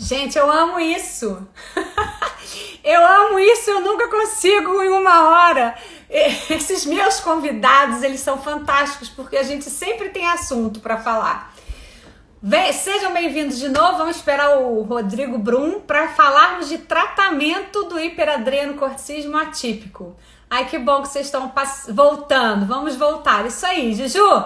Gente, eu amo isso. Eu amo isso, eu nunca consigo em uma hora. Esses meus convidados, eles são fantásticos porque a gente sempre tem assunto para falar. Sejam bem-vindos de novo. Vamos esperar o Rodrigo Brum para falarmos de tratamento do hiperadrenocorticismo atípico. Ai, que bom que vocês estão voltando. Vamos voltar. Isso aí, Juju.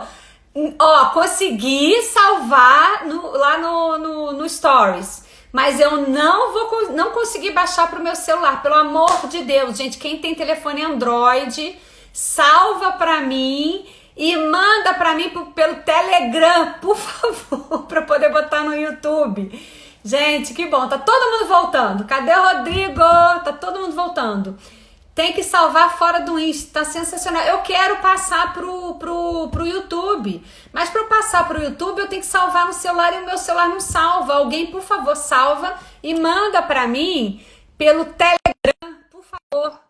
Ó, consegui salvar lá no Stories. Mas eu não consegui baixar para o meu celular. Pelo amor de Deus, gente. Quem tem telefone Android, salva para mim e manda para mim pelo Telegram, por favor, para poder botar no YouTube. Gente, que bom. Tá todo mundo voltando. Cadê o Rodrigo? Tá todo mundo voltando. Tem que salvar fora do Insta, tá sensacional. Eu quero passar pro YouTube, mas para eu passar pro YouTube eu tenho que salvar no celular e o meu celular não salva. Alguém, por favor, salva e manda para mim pelo Telegram, por favor.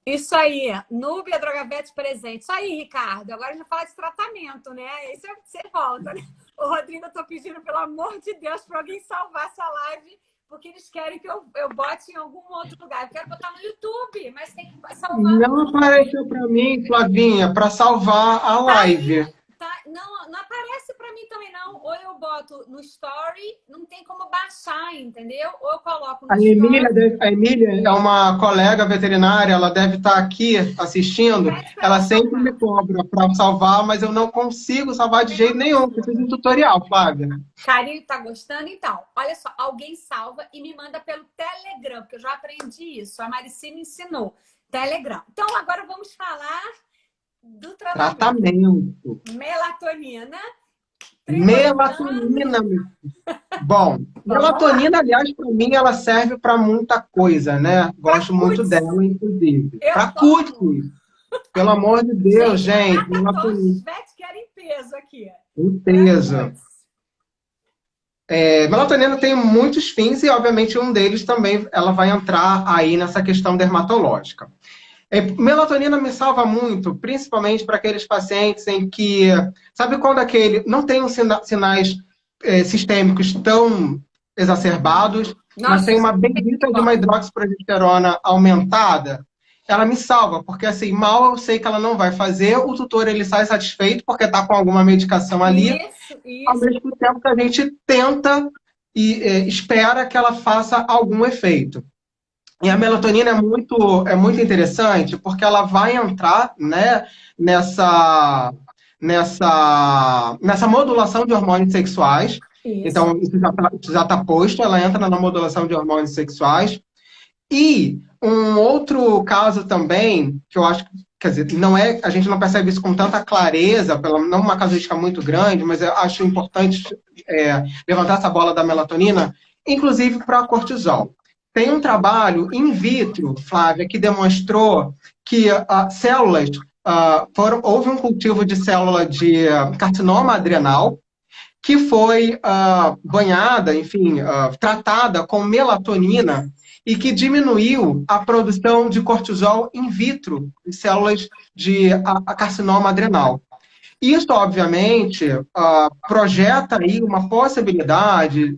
Isso aí, Núbia Drogavete presente. Isso aí, Ricardo. Agora a gente vai falar de tratamento, né? Isso é o que você volta, né? Ô, Rodrigo, eu tô pedindo, pelo amor de Deus, para alguém salvar essa live, porque eles querem que eu bote em algum outro lugar. Eu quero botar no YouTube, mas tem que salvar. Não apareceu para mim, Flavinha, para salvar a live. Não aparece para mim também, não. Ou eu boto no Story, não tem como baixar, entendeu? Ou eu coloco no Story. A Emília é uma colega veterinária, ela deve estar aqui assistindo. Ela sempre me cobra para salvar, mas eu não consigo salvar de jeito nenhum. Preciso de um tutorial, Flávia. Carinho, tá gostando? Então, olha só, alguém salva e me manda pelo Telegram, porque eu já aprendi isso. A Marici me ensinou. Telegram. Então, agora vamos falar do tratamento. Melatonina. Melatonina. Bom, melatonina, aliás, para mim, ela serve para muita coisa, né? Gosto muito dela, inclusive. Para cutis. Pelo amor de Deus, gente. Melatonina. Os querem peso aqui. Em peso. Melatonina tem muitos fins e, obviamente, um deles também ela vai entrar aí nessa questão dermatológica. Melatonina me salva muito, principalmente para aqueles pacientes em que, sabe quando não tem sinais sistêmicos tão exacerbados, mas tem uma bendita de uma hidroxiprogesterona aumentada? Ela me salva, porque assim, mal eu sei que ela não vai fazer, o tutor ele sai satisfeito porque está com alguma medicação ali, ao mesmo tempo que a gente tenta e espera que ela faça algum efeito. E a melatonina é muito interessante porque ela vai entrar, né, nessa modulação de hormônios sexuais. Isso. Então, isso já tá posto, ela entra na modulação de hormônios sexuais. E um outro caso também, que eu acho que, quer dizer, a gente não percebe isso com tanta clareza, não uma casuística muito grande, mas eu acho importante levantar essa bola da melatonina, inclusive para cortisol. Tem um trabalho in vitro, Flávia, que demonstrou que células, houve um cultivo de célula de carcinoma adrenal, que foi banhada, enfim, tratada com melatonina e que diminuiu a produção de cortisol in vitro em células de carcinoma adrenal. Isso, obviamente, projeta aí uma possibilidade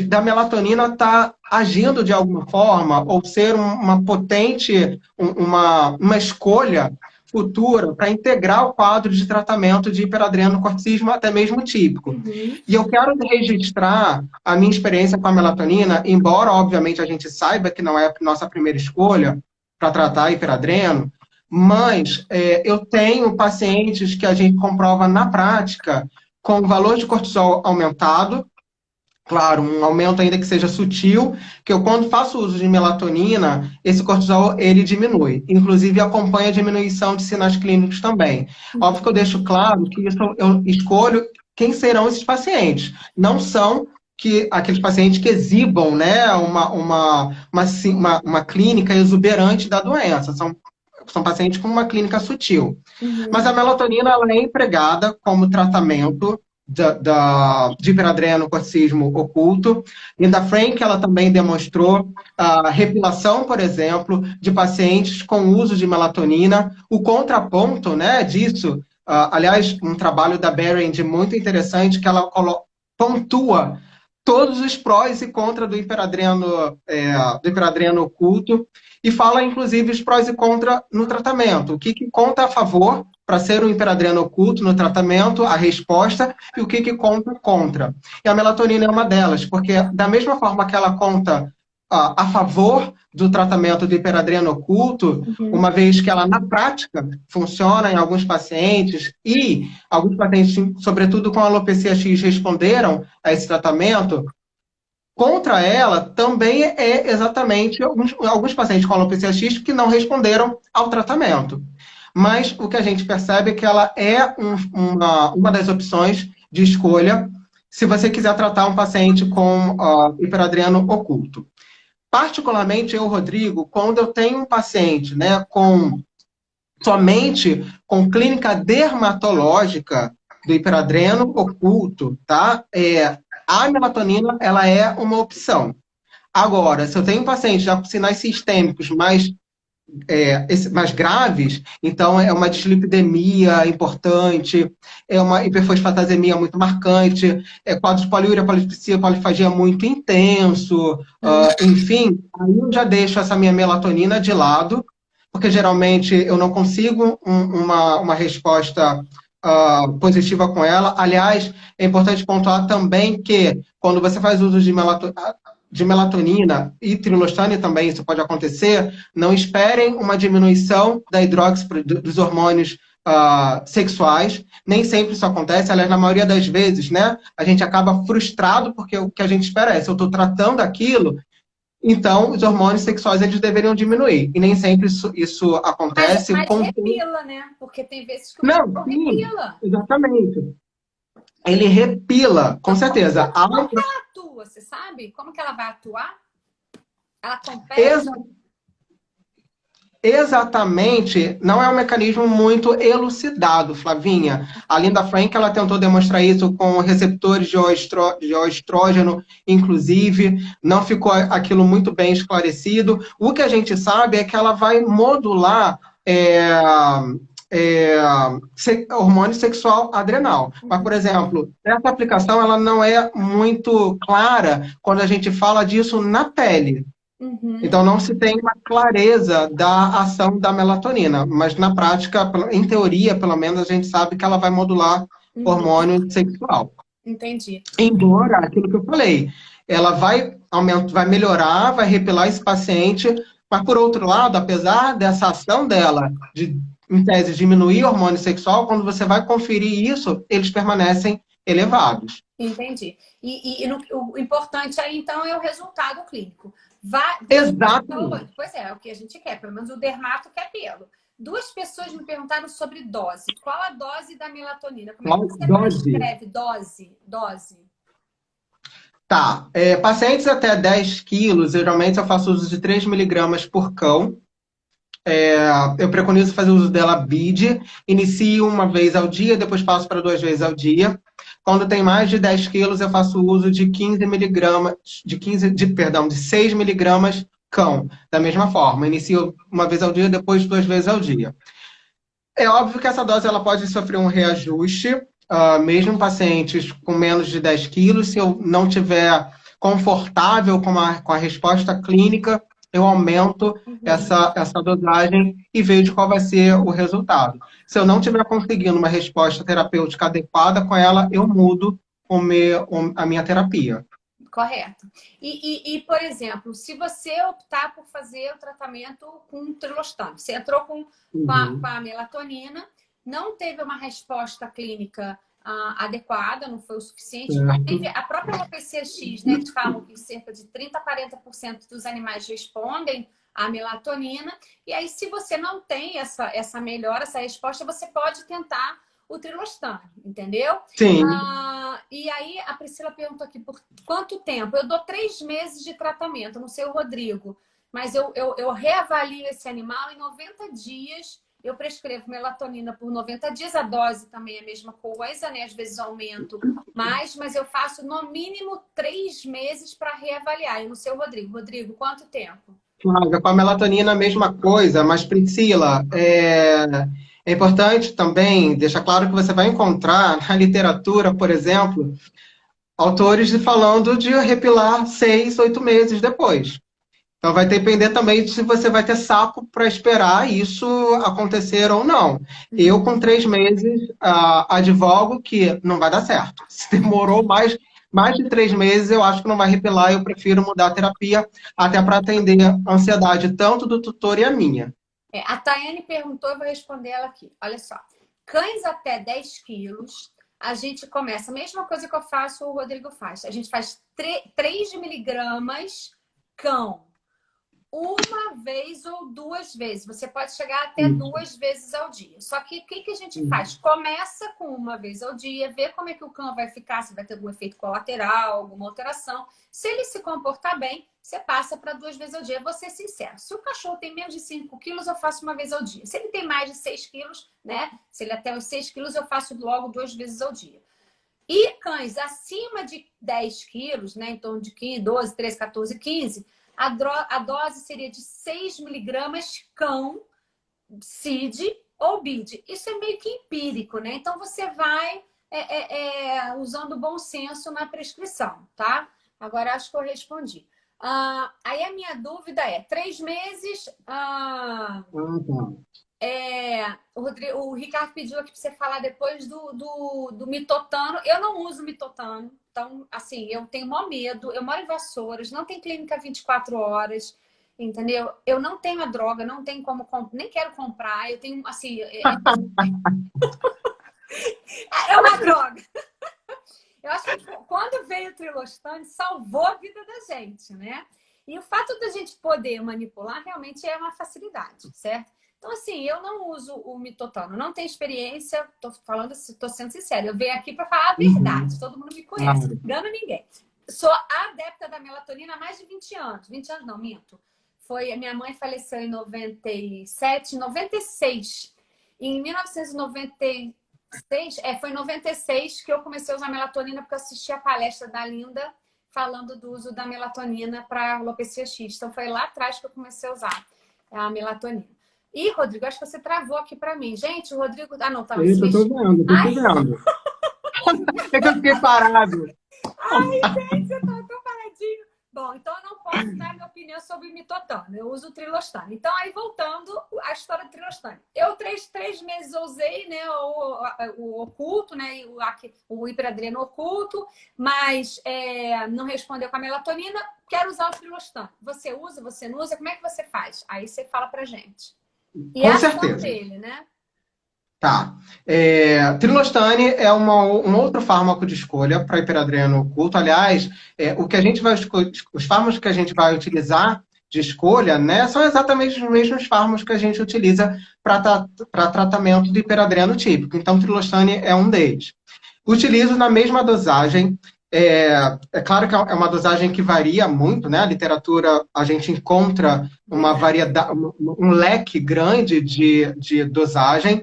da melatonina estar agindo de alguma forma ou ser uma potente, uma escolha futura para integrar o quadro de tratamento de hiperadrenocorticismo, até mesmo típico. Uhum. E eu quero registrar a minha experiência com a melatonina, embora, obviamente, a gente saiba que não é a nossa primeira escolha para tratar hiperadreno, mas eu tenho pacientes que a gente comprova na prática com o valor de cortisol aumentado. Claro, um aumento ainda que seja sutil, que eu quando faço uso de melatonina, esse cortisol, ele diminui. Inclusive, acompanha a diminuição de sinais clínicos também. Óbvio que eu deixo claro que isso eu escolho quem serão esses pacientes. Não são aqueles pacientes que exibam, né, uma clínica exuberante da doença. São pacientes com uma clínica sutil. Uhum. Mas a melatonina, ela é empregada como tratamento de hiperadrenocorticismo oculto. Linda Frank, ela também demonstrou a repilação, por exemplo, de pacientes com uso de melatonina. O contraponto, né, disso, aliás, um trabalho da Berend muito interessante, que ela pontua todos os prós e contras do hiperadreno oculto e fala, inclusive, os prós e contras no tratamento. O que conta a favor para ser um hiperadreno oculto no tratamento, a resposta, e o que conta contra. E a melatonina é uma delas, porque da mesma forma que ela conta a favor do tratamento do hiperadreno oculto, uma vez que ela, na prática, funciona em alguns pacientes, e alguns pacientes, sobretudo com alopecia X, responderam a esse tratamento, contra ela também é exatamente alguns pacientes com alopecia X que não responderam ao tratamento. Mas o que a gente percebe é que ela é uma das opções de escolha se você quiser tratar um paciente com hiperadreno oculto. Particularmente eu, Rodrigo, quando eu tenho um paciente, né, somente com clínica dermatológica do hiperadreno oculto, tá? A melatonina, ela é uma opção. Agora, se eu tenho um paciente já com sinais sistêmicos mais graves, então é uma dislipidemia importante, é uma hiperfosfatasemia muito marcante, quadros de poliúria, polipsia, polifagia muito intenso, enfim, aí eu já deixo essa minha melatonina de lado, porque geralmente eu não consigo uma resposta positiva com ela. Aliás, é importante pontuar também que quando você faz uso de melatonina e trilostane também, isso pode acontecer, não esperem uma diminuição da dos hormônios sexuais, nem sempre isso acontece, aliás, na maioria das vezes, né, a gente acaba frustrado porque o que a gente espera é, se eu estou tratando aquilo, então os hormônios sexuais eles deveriam diminuir, e nem sempre isso acontece. Mas repila, né? Porque tem vezes que o não, repila. Exatamente. Ele repila, com certeza. Como que ela atua, você sabe? Como que ela vai atuar? Ela compete? Exatamente, não é um mecanismo muito elucidado, Flavinha. A Linda Frank, ela tentou demonstrar isso com receptores de estrógeno, inclusive, não ficou aquilo muito bem esclarecido. O que a gente sabe é que ela vai modular hormônio sexual adrenal. Mas, por exemplo, essa aplicação ela não é muito clara quando a gente fala disso na pele. Então, não se tem uma clareza da ação da melatonina, mas na prática, em teoria, pelo menos, a gente sabe que ela vai modular hormônio sexual. Entendi. Embora, aquilo que eu falei, ela vai melhorar, vai repelar esse paciente, mas, por outro lado, apesar dessa ação dela, em tese, diminuir o hormônio sexual, quando você vai conferir isso, eles permanecem elevados. Entendi. O importante aí, então, é o resultado clínico. Exato. Pois é o que a gente quer, pelo menos o dermato quer pelo. 2 pessoas me perguntaram sobre dose. Qual a dose da melatonina? Como é que você prescreve dose? Tá. Pacientes até 10 quilos, geralmente eu faço uso de 3 miligramas por cão. Eu preconizo fazer uso dela BID. Inicio uma vez ao dia, depois passo para 2 vezes ao dia. Quando tem mais de 10 quilos, eu faço uso de 15 miligramas, de 6 miligramas cão. Da mesma forma, inicio uma vez ao dia, depois 2 vezes ao dia. É óbvio que essa dose ela pode sofrer um reajuste, mesmo em pacientes com menos de 10 quilos. Se eu não estiver confortável com a resposta clínica, eu aumento essa dosagem e vejo qual vai ser o resultado. Se eu não estiver conseguindo uma resposta terapêutica adequada com ela, eu mudo a minha terapia. Correto. Por exemplo, se você optar por fazer o tratamento com trilostane, você entrou com a melatonina, não teve uma resposta clínica adequada, não foi o suficiente. Teve a própria alopecia X, né, que falam que cerca de 30% a 40% dos animais respondem à melatonina. E aí, se você não tem essa melhora, essa resposta, você pode tentar o trilostane, entendeu? Sim. E aí, a Priscila perguntou aqui, por quanto tempo? Eu dou 3 meses de tratamento, não sei o Rodrigo, mas eu reavalio esse animal em 90 dias. Eu prescrevo melatonina por 90 dias, a dose também é a mesma coisa, né? Às vezes aumento mais, mas eu faço no mínimo 3 meses para reavaliar. Eu não sei o Rodrigo. Rodrigo, quanto tempo? Flávia, com a melatonina a mesma coisa, mas Priscila, é importante também deixar claro que você vai encontrar na literatura, por exemplo, autores falando de repilar 6, 8 meses depois. Então vai depender também de se você vai ter saco para esperar isso acontecer ou não. Eu, com 3 meses, advogo que não vai dar certo. Se demorou mais de 3 meses, eu acho que não vai repilar. Eu prefiro mudar a terapia até para atender a ansiedade tanto do tutor e a minha. A Tayane perguntou, eu vou responder ela aqui. Olha só. Cães até 10 quilos, a gente começa, a mesma coisa que eu faço, o Rodrigo faz. A gente faz 3 miligramas cão. Uma vez ou 2 vezes. Você pode chegar até 2 vezes ao dia. Só que o que a gente faz? Começa com 1 vez ao dia, vê como é que o cão vai ficar, se vai ter algum efeito colateral, alguma alteração. Se ele se comportar bem, você passa para 2 vezes ao dia. Vou ser sincero. Se o cachorro tem menos de 5 quilos, eu faço 1 vez ao dia. Se ele tem mais de 6 quilos, né? Se ele até os 6 quilos, eu faço logo 2 vezes ao dia. E cães acima de 10 quilos, né? Em torno de 15, 12, 13, 14, 15... A dose seria de 6 miligramas cão, CID ou BID. Isso é meio que empírico, né? Então, você vai usando bom senso na prescrição, tá? Agora, acho que eu respondi. Aí, a minha dúvida é, 3 meses... o Ricardo pediu aqui para você falar depois do mitotano. Eu não uso mitotano. Então, assim, eu tenho maior medo. Eu moro em Vassouras, não tem clínica 24 horas, entendeu? Eu não tenho a droga, não tenho como comprar, nem quero comprar. Eu tenho, assim... É uma droga. Eu acho que quando veio o Trilostane, salvou a vida da gente, né? E o fato da gente poder manipular realmente é uma facilidade, certo? Então, assim, eu não uso o mitotano, não tenho experiência, tô sendo sincera, eu venho aqui para falar a verdade, todo mundo me conhece, não engano ninguém. Sou adepta da melatonina há mais de 20 anos, 20 anos não, minto. A minha mãe faleceu em 97, 96. Em 1996, foi em 96 que eu comecei a usar melatonina porque eu assisti a palestra da Linda falando do uso da melatonina para alopecia X. Então, foi lá atrás que eu comecei a usar a melatonina. E, Rodrigo, acho que você travou aqui para mim. Gente, o Rodrigo... não, tá. Eu tô vendo, tô vendo. É que eu fiquei parado. Gente, eu tô tão paradinho. Bom, então eu não posso dar minha opinião sobre o mitotano. Eu uso o Trilostane. Então, aí voltando à história do Trilostane. Eu, 3 meses usei, né, o oculto, né, o hiperadreno oculto, mas não respondeu com a melatonina. Quero usar o Trilostane. Você usa, você não usa? Como é que você faz? Aí você fala pra gente. E com a certeza. ação dele, né? Tá. Trilostane é um outro fármaco de escolha para hiperadreno oculto. Aliás, o que a gente os fármacos que a gente vai utilizar de escolha, né, são exatamente os mesmos fármacos que a gente utiliza para tratamento do hiperadreno típico. Então, Trilostane é um deles. Utilizo na mesma dosagem. Claro que é uma dosagem que varia muito, né? A literatura, a gente encontra uma variedade, um leque grande de dosagem.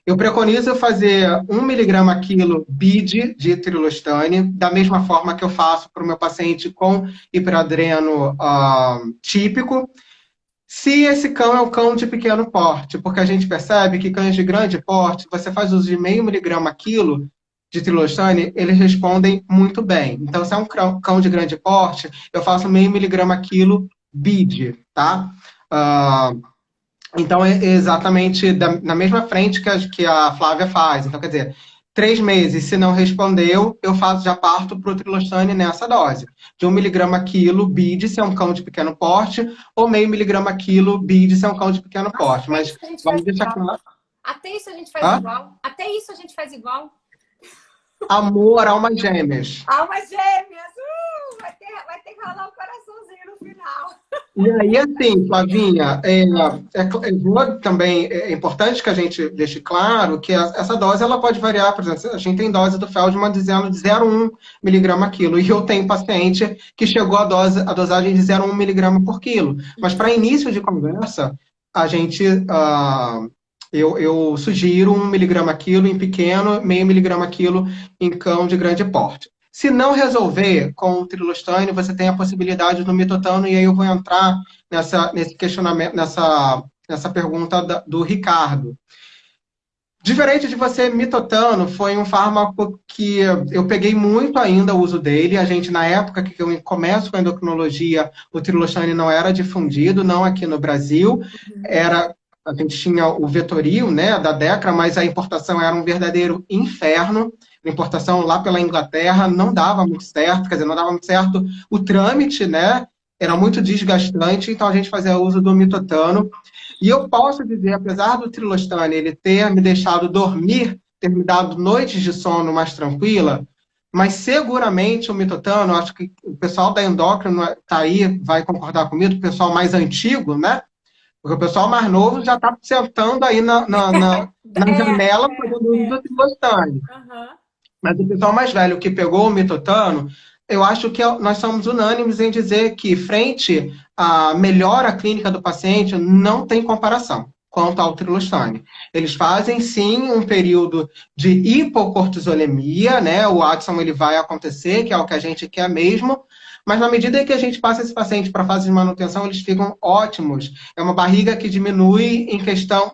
Eu preconizo fazer 1 miligrama quilo BID de Trilostane, da mesma forma que eu faço para o meu paciente com hiperadreno típico. Se esse cão é um cão de pequeno porte, porque a gente percebe que cães de grande porte, você faz uso de meio miligrama quilo de Trilostane, eles respondem muito bem. Então, se é um cão de grande porte, eu faço meio miligrama quilo BID, tá? Então, é exatamente na mesma frente que a Flávia faz. Então, quer dizer, 3 meses, se não respondeu, eu já parto para o Trilostane nessa dose. De 1 miligrama quilo BID, se é um cão de pequeno porte, ou meio miligrama quilo BID, se é um cão de pequeno porte. Mas vamos deixar claro. Até isso a gente faz igual. Até isso a gente faz igual. Amor, almas gêmeas. Almas gêmeas! Vai ter que rolar um coraçãozinho no final. E aí, assim, Flavinha, também é importante que a gente deixe claro que essa dose ela pode variar. Por exemplo, a gente tem dose do Feldman dizendo de 0,1 miligrama quilo. E eu tenho paciente que chegou a dosagem de 0,1 miligrama por quilo. Mas para início de conversa, a gente... Eu sugiro 1 miligrama quilo em pequeno, meio miligrama quilo em cão de grande porte. Se não resolver com o Trilostane, você tem a possibilidade do mitotano, e aí eu vou entrar nesse questionamento, nessa pergunta do Ricardo. Diferente de você, mitotano foi um fármaco que eu peguei muito ainda o uso dele. A gente, na época que eu começo com a endocrinologia, o trilostane não era difundido, não aqui no Brasil. A gente tinha o Vetoril, né, da Decra, mas a importação era um verdadeiro inferno. A importação lá pela Inglaterra não dava muito certo, quer dizer, não dava muito certo o trâmite, né? Era muito desgastante, então a gente fazia uso do mitotano. E eu posso dizer, apesar do trilostane ele ter me deixado dormir, ter me dado noites de sono mais tranquila, mas seguramente o mitotano, acho que o pessoal da endócrino tá aí, vai concordar comigo, o pessoal mais antigo, né? Porque o pessoal mais novo já está sentando aí na janela fazendo uso do trilostane. Uhum. Mas o pessoal mais velho que pegou o mitotano, eu acho que nós somos unânimes em dizer que, frente à melhora clínica do paciente, não tem comparação quanto ao trilostane. Eles fazem, sim, um período de hipocortisolemia, né? O Addison ele vai acontecer, que é o que a gente quer mesmo, mas na medida que a gente passa esse paciente para a fase de manutenção, eles ficam ótimos. É uma barriga que diminui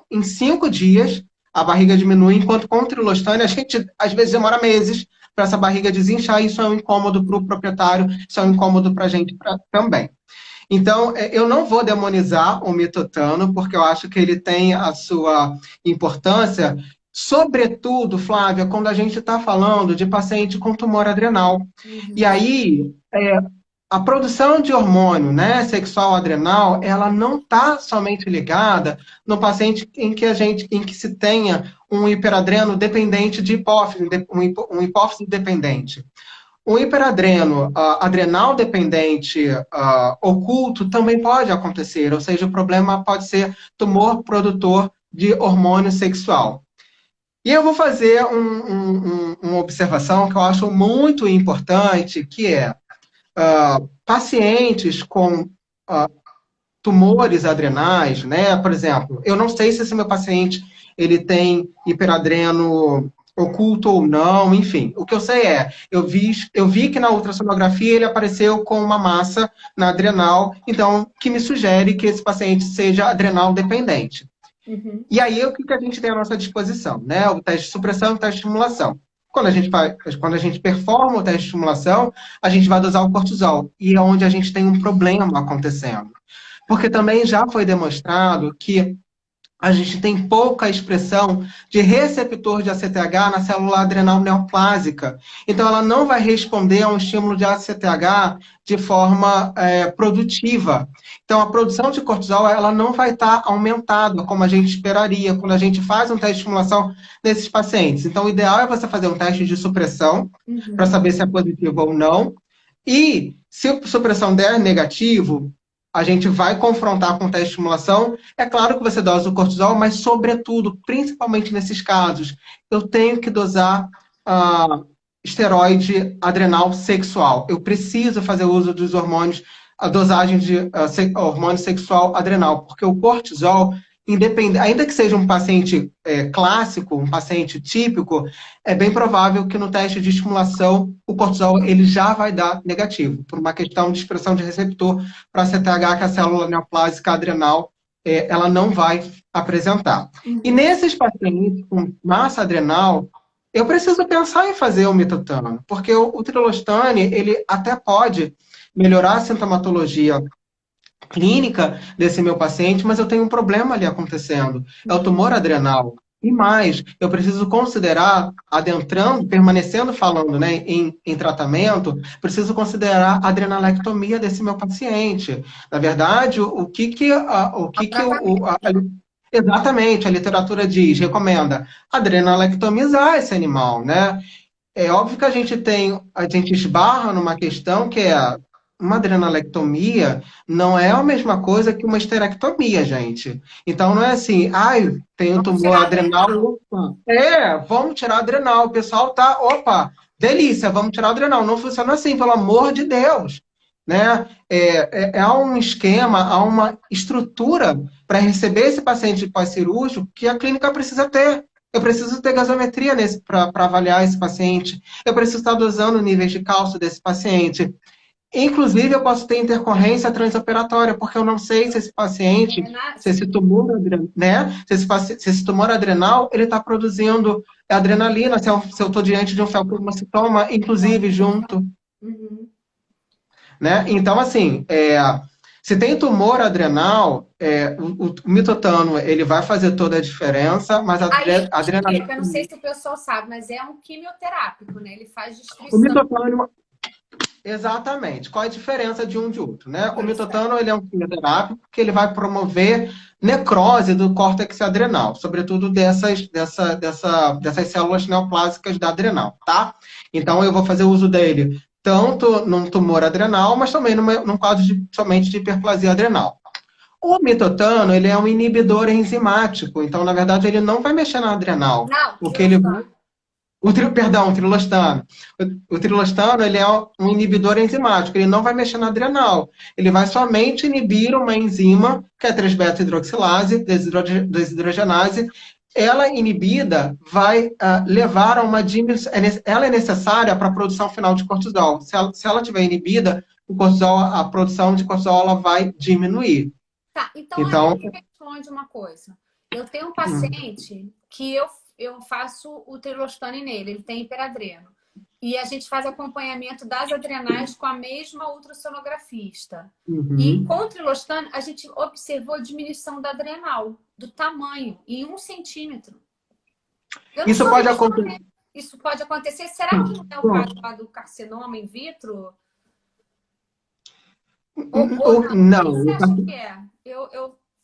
em 5 dias, a barriga diminui, enquanto com o trilostane a gente às vezes demora meses para essa barriga desinchar, e isso é um incômodo para o proprietário, isso é um incômodo para a gente também. Então, eu não vou demonizar o mitotano, porque eu acho que ele tem a sua importância, sobretudo, Flávia, quando a gente está falando de paciente com tumor adrenal. E aí, a produção de hormônio, né, sexual adrenal, ela não está somente ligada no paciente em que se tenha um hiperadreno dependente de hipófise, um hipófise dependente. O hiperadreno adrenal dependente oculto também pode acontecer, ou seja, o problema pode ser tumor produtor de hormônio sexual. E eu vou fazer uma observação que eu acho muito importante, que é pacientes com tumores adrenais, né? Por exemplo, eu não sei se esse meu paciente ele tem hiperadreno oculto ou não, enfim. O que eu sei é, eu vi que na ultrassonografia ele apareceu com uma massa na adrenal, então, que me sugere que esse paciente seja adrenal dependente. Uhum. E aí, o que a gente tem à nossa disposição, né? O teste de supressão e o teste de estimulação. Quando a gente performa o teste de estimulação, a gente vai dosar o cortisol. E é onde a gente tem um problema acontecendo. Porque também já foi demonstrado que a gente tem pouca expressão de receptor de ACTH na célula adrenal neoplásica. Então, ela não vai responder a um estímulo de ACTH de forma produtiva. Então, a produção de cortisol ela não vai estar aumentada como a gente esperaria quando a gente faz um teste de estimulação nesses pacientes. Então, o ideal é você fazer um teste de supressão para saber se é positivo ou não. E, se a supressão der negativo, a gente vai confrontar com o teste de estimulação. É claro que você dosa o cortisol, mas, sobretudo, principalmente nesses casos, eu tenho que dosar esteroide adrenal sexual. Eu preciso fazer uso dos hormônios, a dosagem de hormônio sexual adrenal, porque o cortisol, ainda que seja um paciente clássico, um paciente típico, é bem provável que no teste de estimulação o cortisol ele já vai dar negativo, por uma questão de expressão de receptor para CTH, que a célula neoplásica adrenal ela não vai apresentar. E nesses pacientes com massa adrenal, eu preciso pensar em fazer o mitotano, porque o trilostane ele até pode melhorar a sintomatologia clínica desse meu paciente, mas eu tenho um problema ali acontecendo. É o tumor adrenal. E mais, eu preciso considerar, permanecendo falando, né, em tratamento, preciso considerar a adrenalectomia desse meu paciente. Na verdade, exatamente, a literatura recomenda adrenalectomizar esse animal, né? É óbvio que a gente esbarra numa questão que é uma adrenalectomia não é a mesma coisa que uma esterectomia, gente. Então não é assim, tem um tumor adrenal, vamos tirar adrenal. O pessoal tá, delícia, vamos tirar adrenal. Não funciona assim, pelo amor de Deus. Né? Há um esquema, há uma estrutura para receber esse paciente pós-cirúrgico que a clínica precisa ter. Eu preciso ter gasometria para avaliar esse paciente. Eu preciso estar dosando níveis de cálcio desse paciente. Inclusive, eu posso ter intercorrência transoperatória, porque eu não sei se esse paciente, se esse tumor, né, se esse tumor adrenal, ele está produzindo adrenalina, se eu estou diante de um felcromocitoma, inclusive, junto. Uhum. Né? Então, assim, se tem tumor adrenal, o mitotano, ele vai fazer toda a diferença, mas a adrenalina... Eu não sei se o pessoal sabe, mas é um quimioterápico, né? Ele faz O destruição. mitotano... Exatamente. Qual a diferença de um de outro, né? O mitotano, ele é um quimioterápico que ele vai promover necrose do córtex adrenal, sobretudo dessas células neoplásicas da adrenal, tá? Então, eu vou fazer uso dele tanto num tumor adrenal, mas também num quadro somente de hiperplasia adrenal. O mitotano, ele é um inibidor enzimático, então, na verdade, ele não vai mexer na adrenal. Não, O que ele vai... O trilostano. O trilostano, ele é um inibidor enzimático, ele não vai mexer na adrenal. Ele vai somente inibir uma enzima, que é a 3-beta-hidroxilase, desidrogenase. Ela inibida vai levar a uma diminuição. Ela é necessária para a produção final de cortisol. Se ela tiver inibida, a produção de cortisol ela vai diminuir. Tá, então aí me responde uma coisa. Eu tenho um paciente que eu faço o trilostane nele, ele tem hiperadreno. E a gente faz acompanhamento das adrenais com a mesma ultrassonografista. Uhum. E com o trilostane, a gente observou a diminuição da adrenal, do tamanho, em 1 centímetro. Isso pode acontecer. Isso pode acontecer. Será que não é o caso lá do carcinoma in vitro? Ou não? O que você acha que é?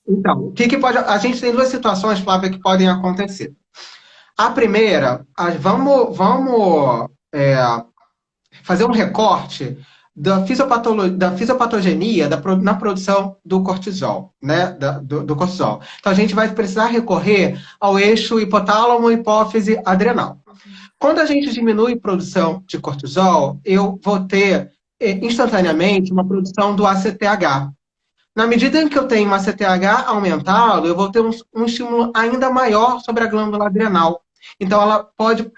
Então, o que pode... A gente tem 2 situações, Flávia, que podem acontecer. A primeira, vamos fazer um recorte da fisiopatogenia na produção do cortisol, né? Do cortisol. Então, a gente vai precisar recorrer ao eixo hipotálamo, hipófise, adrenal. Quando a gente diminui a produção de cortisol, eu vou ter instantaneamente uma produção do ACTH. Na medida em que eu tenho um ACTH aumentado, eu vou ter um estímulo ainda maior sobre a glândula adrenal. Então, ela pode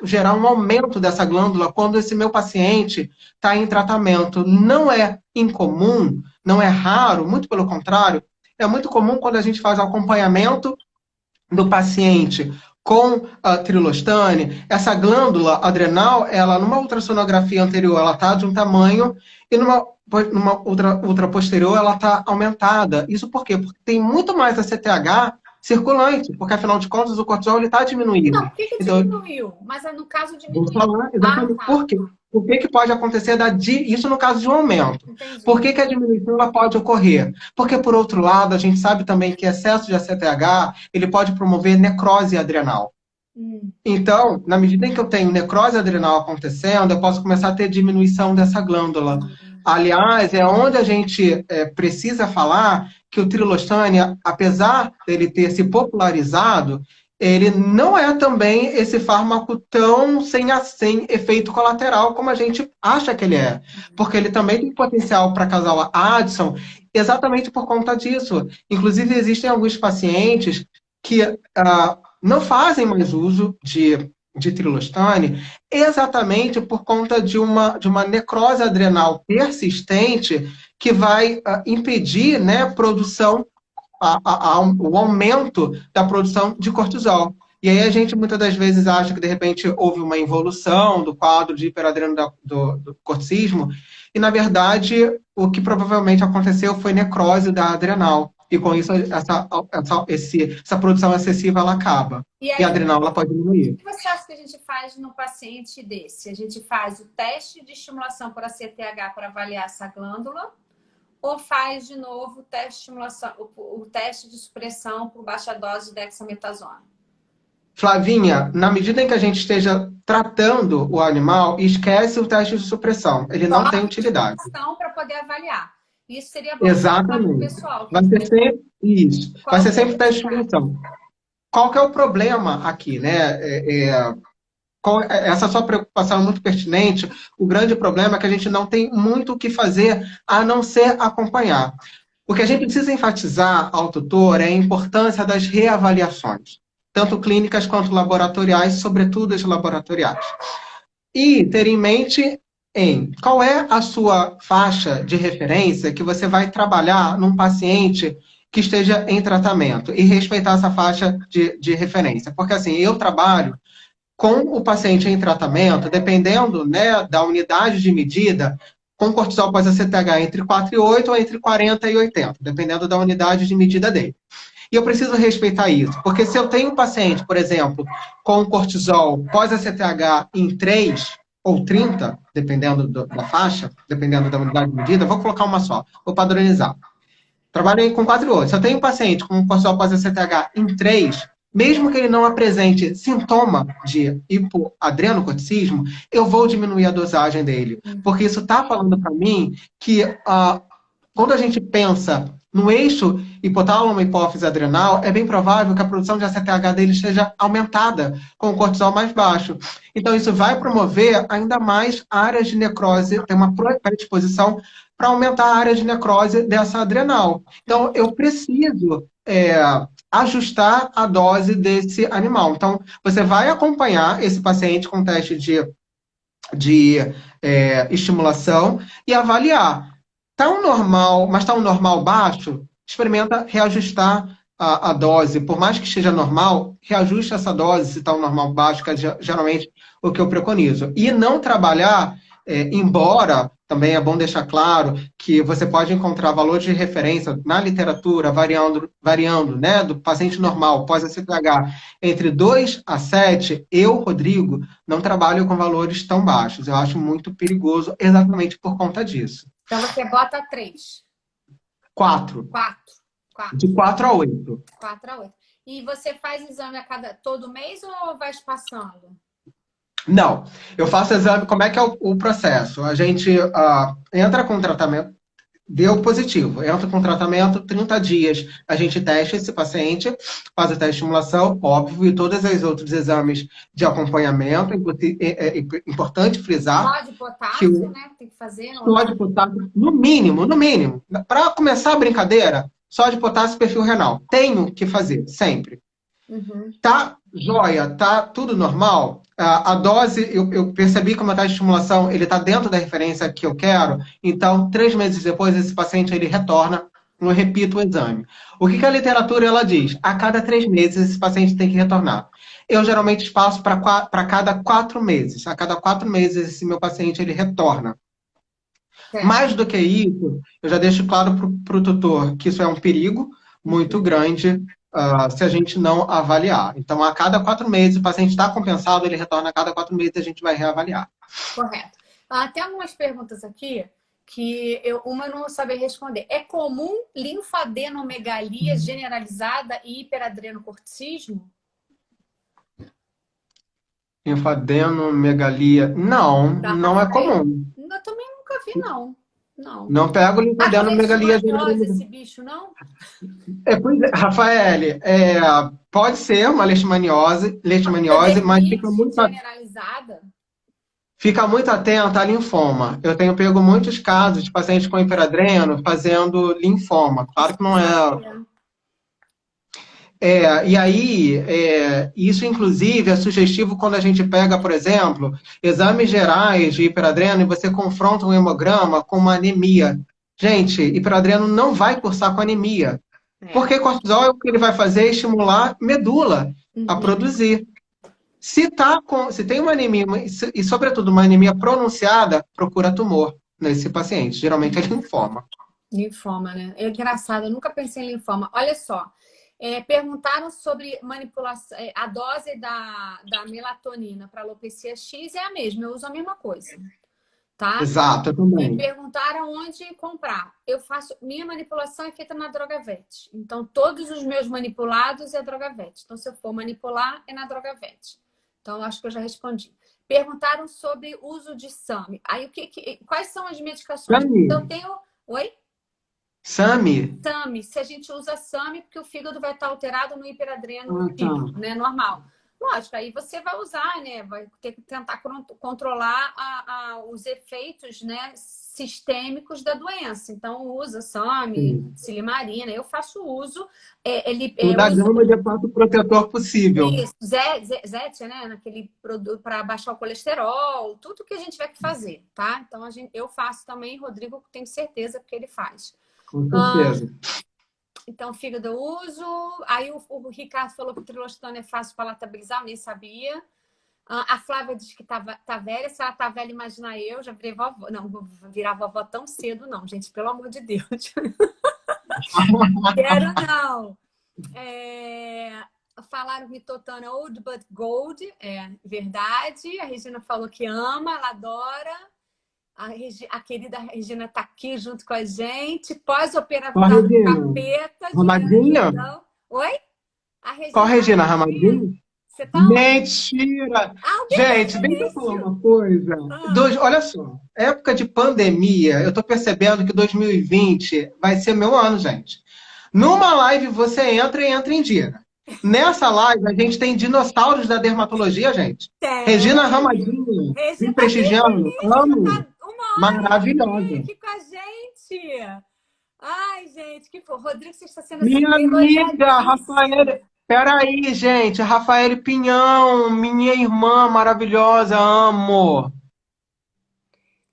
gerar um aumento dessa glândula quando esse meu paciente está em tratamento. Não é incomum, não é raro, muito pelo contrário, é muito comum quando a gente faz o acompanhamento do paciente com a trilostane, essa glândula adrenal, ela numa ultrassonografia anterior, ela está de um tamanho, e numa ultra posterior, ela está aumentada. Isso por quê? Porque tem muito mais ACTH circulante, porque afinal de contas o cortisol está diminuindo. Não, por que diminuiu? Mas no caso diminuiu. Vou falar exatamente por quê. Por que pode acontecer isso no caso de um aumento? Entendi. Por que a diminuição ela pode ocorrer? Porque, por outro lado, a gente sabe também que excesso de ACTH ele pode promover necrose adrenal. Então, na medida em que eu tenho necrose adrenal acontecendo, eu posso começar a ter diminuição dessa glândula. Aliás, é onde a gente precisa falar que o trilostane, apesar dele ter se popularizado, ele não é também esse fármaco tão sem efeito colateral como a gente acha que ele é. Porque ele também tem potencial para causar o Addison exatamente por conta disso. Inclusive, existem alguns pacientes que não fazem mais uso de trilostane exatamente por conta de uma necrose adrenal persistente que vai impedir, né, produção o aumento da produção de cortisol. E aí a gente muitas das vezes acha que de repente houve uma involução do quadro de hiperadreno do corticismo, e na verdade o que provavelmente aconteceu foi necrose da adrenal. E com isso essa produção excessiva ela acaba. E a adrenal ela pode diminuir. O que você acha que a gente faz no paciente desse? A gente faz o teste de estimulação por ACTH para avaliar essa glândula? Ou faz de novo o teste de supressão por baixa dose de dexametasona? Flavinha, na medida em que a gente esteja tratando o animal, esquece o teste de supressão. Ele não tem utilidade. Para poder avaliar. Isso seria bom para o pessoal. Vai ser sempre isso. Vai ser sempre teste de supressão. Qual que é o problema aqui, né? Essa sua preocupação é muito pertinente. O grande problema é que a gente não tem muito o que fazer a não ser acompanhar. O que a gente precisa enfatizar ao tutor é a importância das reavaliações, tanto clínicas quanto laboratoriais, sobretudo as laboratoriais. E ter em mente em qual é a sua faixa de referência que você vai trabalhar num paciente que esteja em tratamento e respeitar essa faixa de referência. Porque assim, eu trabalho com o paciente em tratamento, dependendo, né, da unidade de medida, com cortisol pós-ACTH entre 4 e 8 ou entre 40 e 80, dependendo da unidade de medida dele. E eu preciso respeitar isso, porque se eu tenho um paciente, por exemplo, com cortisol pós-ACTH em 3 ou 30, dependendo da faixa, dependendo da unidade de medida, vou colocar uma só, vou padronizar. Trabalhei com 4 e 8. Se eu tenho um paciente com cortisol pós-ACTH em 3, mesmo que ele não apresente sintoma de hipoadrenocorticismo, eu vou diminuir a dosagem dele. Porque isso está falando para mim que quando a gente pensa no eixo hipotálamo, hipófise adrenal, é bem provável que a produção de ACTH dele esteja aumentada com o cortisol mais baixo. Então, isso vai promover ainda mais áreas de necrose, tem uma predisposição para aumentar a área de necrose dessa adrenal. Então, eu preciso ajustar a dose desse animal. Então, você vai acompanhar esse paciente com teste de estimulação e avaliar. Está um normal, mas está um normal baixo, experimenta reajustar a dose. Por mais que esteja normal, reajuste essa dose se está um normal baixo, que é geralmente o que eu preconizo. E não trabalhar, embora, também é bom deixar claro, que você pode encontrar valores de referência na literatura, variando né, do paciente normal, pós-ACTH, entre 2 a 7, eu, Rodrigo, não trabalho com valores tão baixos. Eu acho muito perigoso exatamente por conta disso. Então você bota 3. 4. 4. De 4 a 8. 4 a 8. E você faz exame todo mês ou vai passando? Não. Eu faço exame. Como é que é o processo? A gente entra com tratamento. Deu positivo. Entra com tratamento, 30 dias. A gente testa esse paciente, faz a teste de estimulação, óbvio, e todos os outros exames de acompanhamento. É importante frisar. Só de potássio, né? Tem que fazer. Só de potássio, no mínimo, no mínimo. Para começar a brincadeira, só de potássio e perfil renal. Tenho que fazer, sempre. Uhum. Tá joia, tá tudo normal? A dose, eu percebi que o meu teste de estimulação, ele tá dentro da referência que eu quero, então, 3 meses depois, esse paciente, ele retorna, eu repito o exame. O que a literatura, ela diz? A cada 3 meses, esse paciente tem que retornar. Eu, geralmente, espaço para cada 4 meses. A cada 4 meses, esse meu paciente, ele retorna. Mais do que isso, eu já deixo claro para o tutor que isso é um perigo muito grande se a gente não avaliar. Então, a cada 4 meses, o paciente está compensado, ele retorna a cada 4 meses, a gente vai reavaliar. Correto. Tem algumas perguntas aqui que uma eu não vou saber responder. É comum linfadenomegalia generalizada e hiperadrenocorticismo? Linfadenomegalia, não, não é comum. Eu também nunca vi, não. Não pego linfadenomegalia generalizada. Esse bicho, não? Rafael, pode ser uma leishmaniose, mas fica muito... generalizada? Fica muito atenta a linfoma. Eu tenho pego muitos casos de pacientes com hiperadreno fazendo linfoma. Claro que não é... E aí, isso inclusive é sugestivo quando a gente pega, por exemplo, exames gerais de hiperadreno e você confronta um hemograma com uma anemia. Gente, hiperadreno não vai cursar com anemia. Porque cortisol, o que ele vai fazer é estimular medula a produzir. Se tem uma anemia, e sobretudo uma anemia pronunciada, procura tumor nesse paciente. Geralmente é linfoma. Linfoma, né? É engraçado, eu nunca pensei em linfoma. Olha só. Perguntaram sobre manipulação, a dose da melatonina para alopecia X é a mesma, eu uso a mesma coisa, tá? Exato, eu também. E perguntaram onde comprar. Minha manipulação é feita na Drogavet. Então, todos os meus manipulados é Drogavet. Então, se eu for manipular, é na Drogavet. Então, acho que eu já respondi. Perguntaram sobre uso de SAMe. Aí, quais são as medicações? SAMe. Então, Oi? SAMe? SAMe. Se a gente usa SAMe, porque o fígado vai estar alterado no hiperadreno típico, né? Normal. Lógico, aí você vai usar, né? Vai ter que tentar controlar os efeitos, né? sistêmicos da doença. Então, usa SAMI, Sim. silimarina, eu faço uso. Toda a gama de fato protetor possível. Isso, Zetia, né? Naquele produto para baixar o colesterol, tudo que a gente tiver que fazer, tá? Então, eu faço também, Rodrigo, tenho certeza que ele faz. Com certeza. Então, fígado eu uso. Aí o Ricardo falou que o trilostano é fácil para palatabilizar, eu nem sabia. A Flávia diz que tá velha. Se ela tá velha, imagina eu, já virei vovó. Não, vou virar vovó tão cedo, não, gente, pelo amor de Deus. Quero não. Falaram mitotana old but gold, é verdade. A Regina falou que ama, ela adora. A querida Regina tá aqui junto com a gente. Pós-operatório capeta. Ramadinha? Oi? A Regina. Qual Regina? Ramadinha? Você tá Mentira! Gente, deixa eu falar uma coisa. Olha só, época de pandemia, eu tô percebendo que 2020 vai ser meu ano, gente. Numa live você entra e entra em dia. Nessa live a gente tem dinossauros da dermatologia, gente. Regina Ramadinho, me prestigiando. Amo. Maravilhosa. Aqui com a gente. Ai, gente, que for. Rodrigo, você está sendo minha amiga, Rafaela. Peraí, gente. Rafaela Pinhão, minha irmã maravilhosa, amo.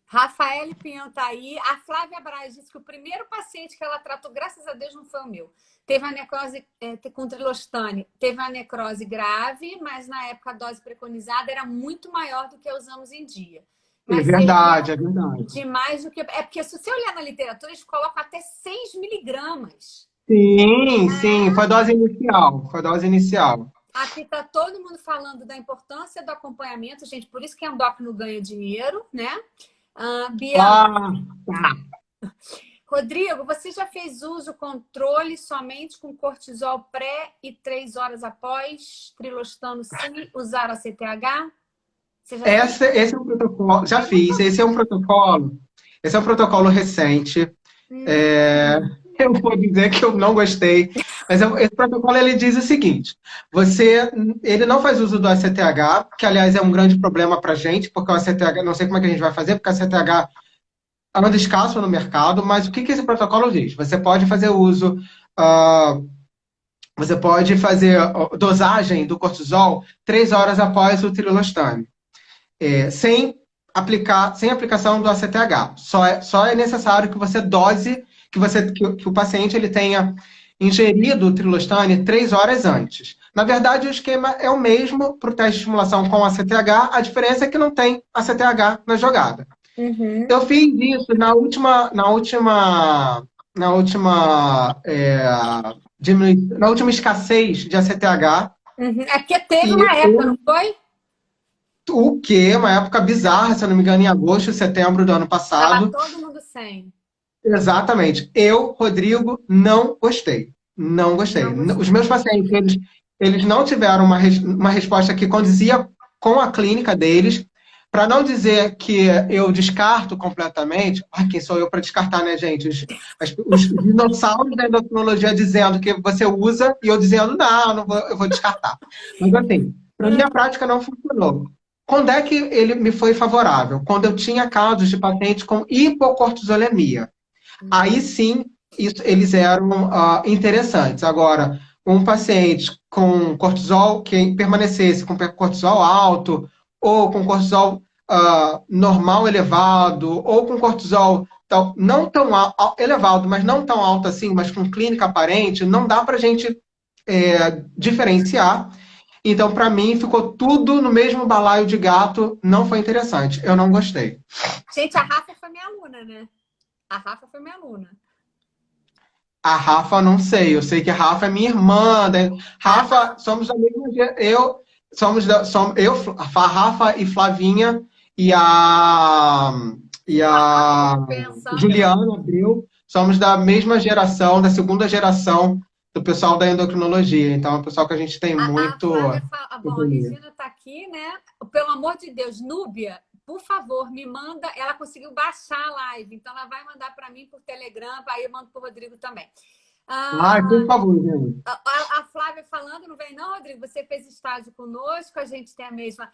Rafael Pinhão tá aí. A Flávia Braz disse que o primeiro paciente que ela tratou, graças a Deus, não foi o meu. Teve a necrose com trilostane. Teve a necrose grave, mas na época a dose preconizada era muito maior do que usamos em dia. Mas é verdade. Demais do que... É porque se você olhar na literatura, eles colocam até 6 miligramas. Sim. Foi dose inicial. Aqui tá todo mundo falando da importância do acompanhamento, gente. Por isso que a endócrino ganha dinheiro, né? Rodrigo, você já fez uso controle somente com cortisol pré e 3 horas após trilostano sem usar a CTH? Esse é um protocolo, já fiz. Esse é um protocolo recente. Eu vou dizer que eu não gostei, mas esse protocolo ele diz o seguinte: ele não faz uso do ACTH, que aliás é um grande problema para a gente, porque o ACTH, não sei como é que a gente vai fazer, porque o ACTH anda escasso no mercado, mas o que esse protocolo diz? Você pode fazer uso, você pode fazer dosagem do cortisol 3 horas após o trilostane, sem aplicação do ACTH. Só é necessário que você dose, que o paciente ele tenha ingerido o trilostane 3 horas antes. Na verdade, o esquema é o mesmo para o teste de estimulação com ACTH, a diferença é que não tem ACTH na jogada. Uhum. Eu fiz isso na última escassez de ACTH. Uhum. É porque teve uma época, não foi? O quê? Uma época bizarra, se eu não me engano, em agosto, setembro do ano passado. Tava todo mundo sem. Exatamente. Eu, Rodrigo, não gostei. Não gostei. Os meus pacientes, eles não tiveram uma resposta que condizia com a clínica deles. Para não dizer que eu descarto completamente, quem sou eu para descartar, né, gente? Os dinossauros da endocrinologia dizendo que você usa e eu dizendo, não vou, eu vou descartar. Mas assim, para minha prática não funcionou. Quando é que ele me foi favorável? Quando eu tinha casos de pacientes com hipocortisolemia. Aí sim, eles eram interessantes. Agora, um paciente com cortisol que permanecesse com cortisol alto, ou com cortisol normal elevado, ou com cortisol não tão elevado, mas não tão alto assim, mas com clínica aparente, não dá para a gente diferenciar. Então, para mim, ficou tudo no mesmo balaio de gato, não foi interessante. Eu não gostei. Gente, a Rafa foi minha aluna, né? A Rafa foi minha aluna. A Rafa, não sei. Eu sei que a Rafa é minha irmã. Né? Rafa, somos da mesma geração. A Rafa e Flavinha e a Juliana Abreu somos da mesma geração, da segunda geração do pessoal da endocrinologia. Então, é um pessoal que a gente tem muito... Bom, a Regina está aqui, né? Pelo amor de Deus, Núbia, por favor, me manda... Ela conseguiu baixar a live, então ela vai mandar para mim por Telegram, aí eu mando para o Rodrigo também. Por favor, gente. A Flávia falando, não vem não, Rodrigo, você fez estágio conosco, a gente tem a mesma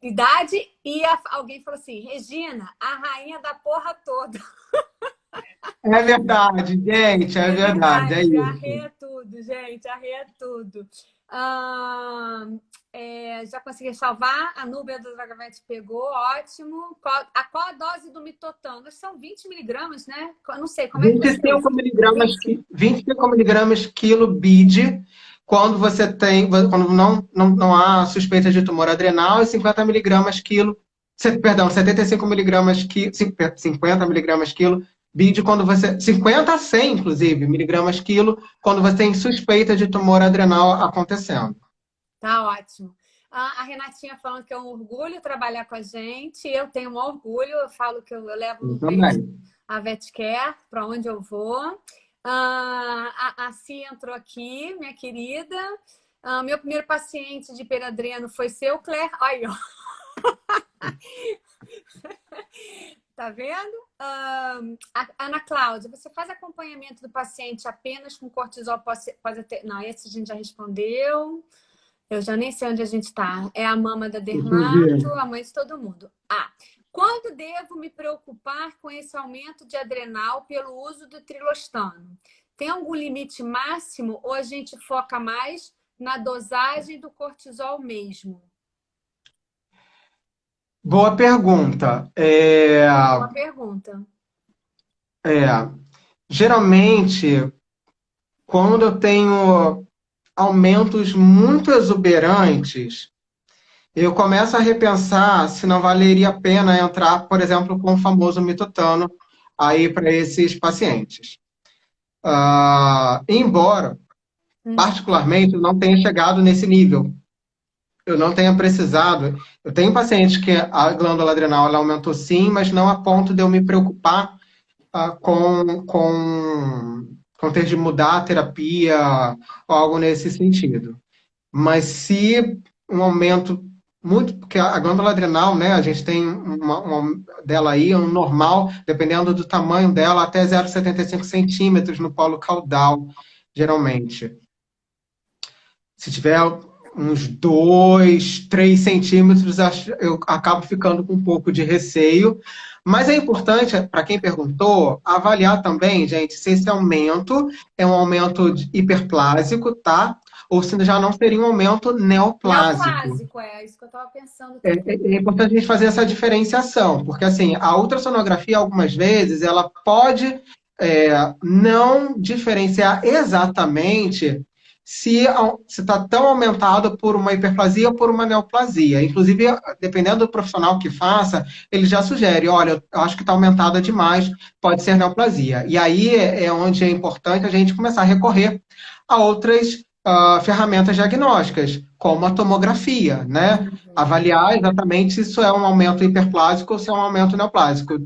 idade, e alguém falou assim, Regina, a rainha da porra toda. É verdade, gente, é É verdade, é verdade, isso. arreia tudo, gente, arreia tudo. Já consegui salvar, a Núbia do Dragavete pegou, ótimo. Qual a dose do mitotano? São 20 miligramas, né? Eu não sei, como é que você usa? 25 miligramas quilo BID, quando você tem, quando não há suspeita de tumor adrenal, e 50 miligramas quilo, perdão, 75 miligramas quilo, 50 miligramas quilo BID, quando você, 50 a 100, inclusive, miligramas quilo, quando você tem suspeita de tumor adrenal acontecendo. Tá ótimo. A Renatinha falando que é um orgulho trabalhar com a gente. Eu tenho um orgulho, eu falo que eu levo no peito Também. a VetCare para onde eu vou. A Si entrou aqui, minha querida. Meu primeiro paciente de peradreno foi seu, Claire. Aí, ó. Tá vendo? Ana Cláudia, você faz acompanhamento do paciente apenas com cortisol Não, esse a gente já respondeu. Eu já nem sei onde a gente está. É a mama da Dermato, a mãe de todo mundo. Quando devo me preocupar com esse aumento de adrenal pelo uso do trilostano? Tem algum limite máximo ou a gente foca mais na dosagem do cortisol mesmo? Boa pergunta. Boa pergunta. Geralmente, quando eu tenho aumentos muito exuberantes, eu começo a repensar se não valeria a pena entrar, por exemplo, com o famoso mitotano aí para esses pacientes. Embora, particularmente, eu não tenha chegado nesse nível. Eu não tenha precisado. Eu tenho pacientes que a glândula adrenal ela aumentou sim, mas não a ponto de eu me preocupar com ter de mudar a terapia ou algo nesse sentido. Mas se um aumento muito, porque a glândula adrenal, né, a gente tem uma dela aí, um normal, dependendo do tamanho dela, até 0,75 centímetros no polo caudal, geralmente. Se tiver uns 2, 3 centímetros, eu acabo ficando com um pouco de receio. Mas é importante, para quem perguntou, avaliar também, gente, se esse aumento é um aumento hiperplásico, tá? Ou se já não seria um aumento neoplásico. Neoplásico, é isso que eu estava pensando. É importante a gente fazer essa diferenciação, porque assim, a ultrassonografia, algumas vezes, ela pode não diferenciar exatamente se está tão aumentado por uma hiperplasia ou por uma neoplasia. Inclusive, dependendo do profissional que faça, ele já sugere, olha, eu acho que está aumentada demais, pode ser neoplasia. E aí é onde é importante a gente começar a recorrer a outras ferramentas diagnósticas, como a tomografia, né? Avaliar exatamente se isso é um aumento hiperplásico ou se é um aumento neoplásico.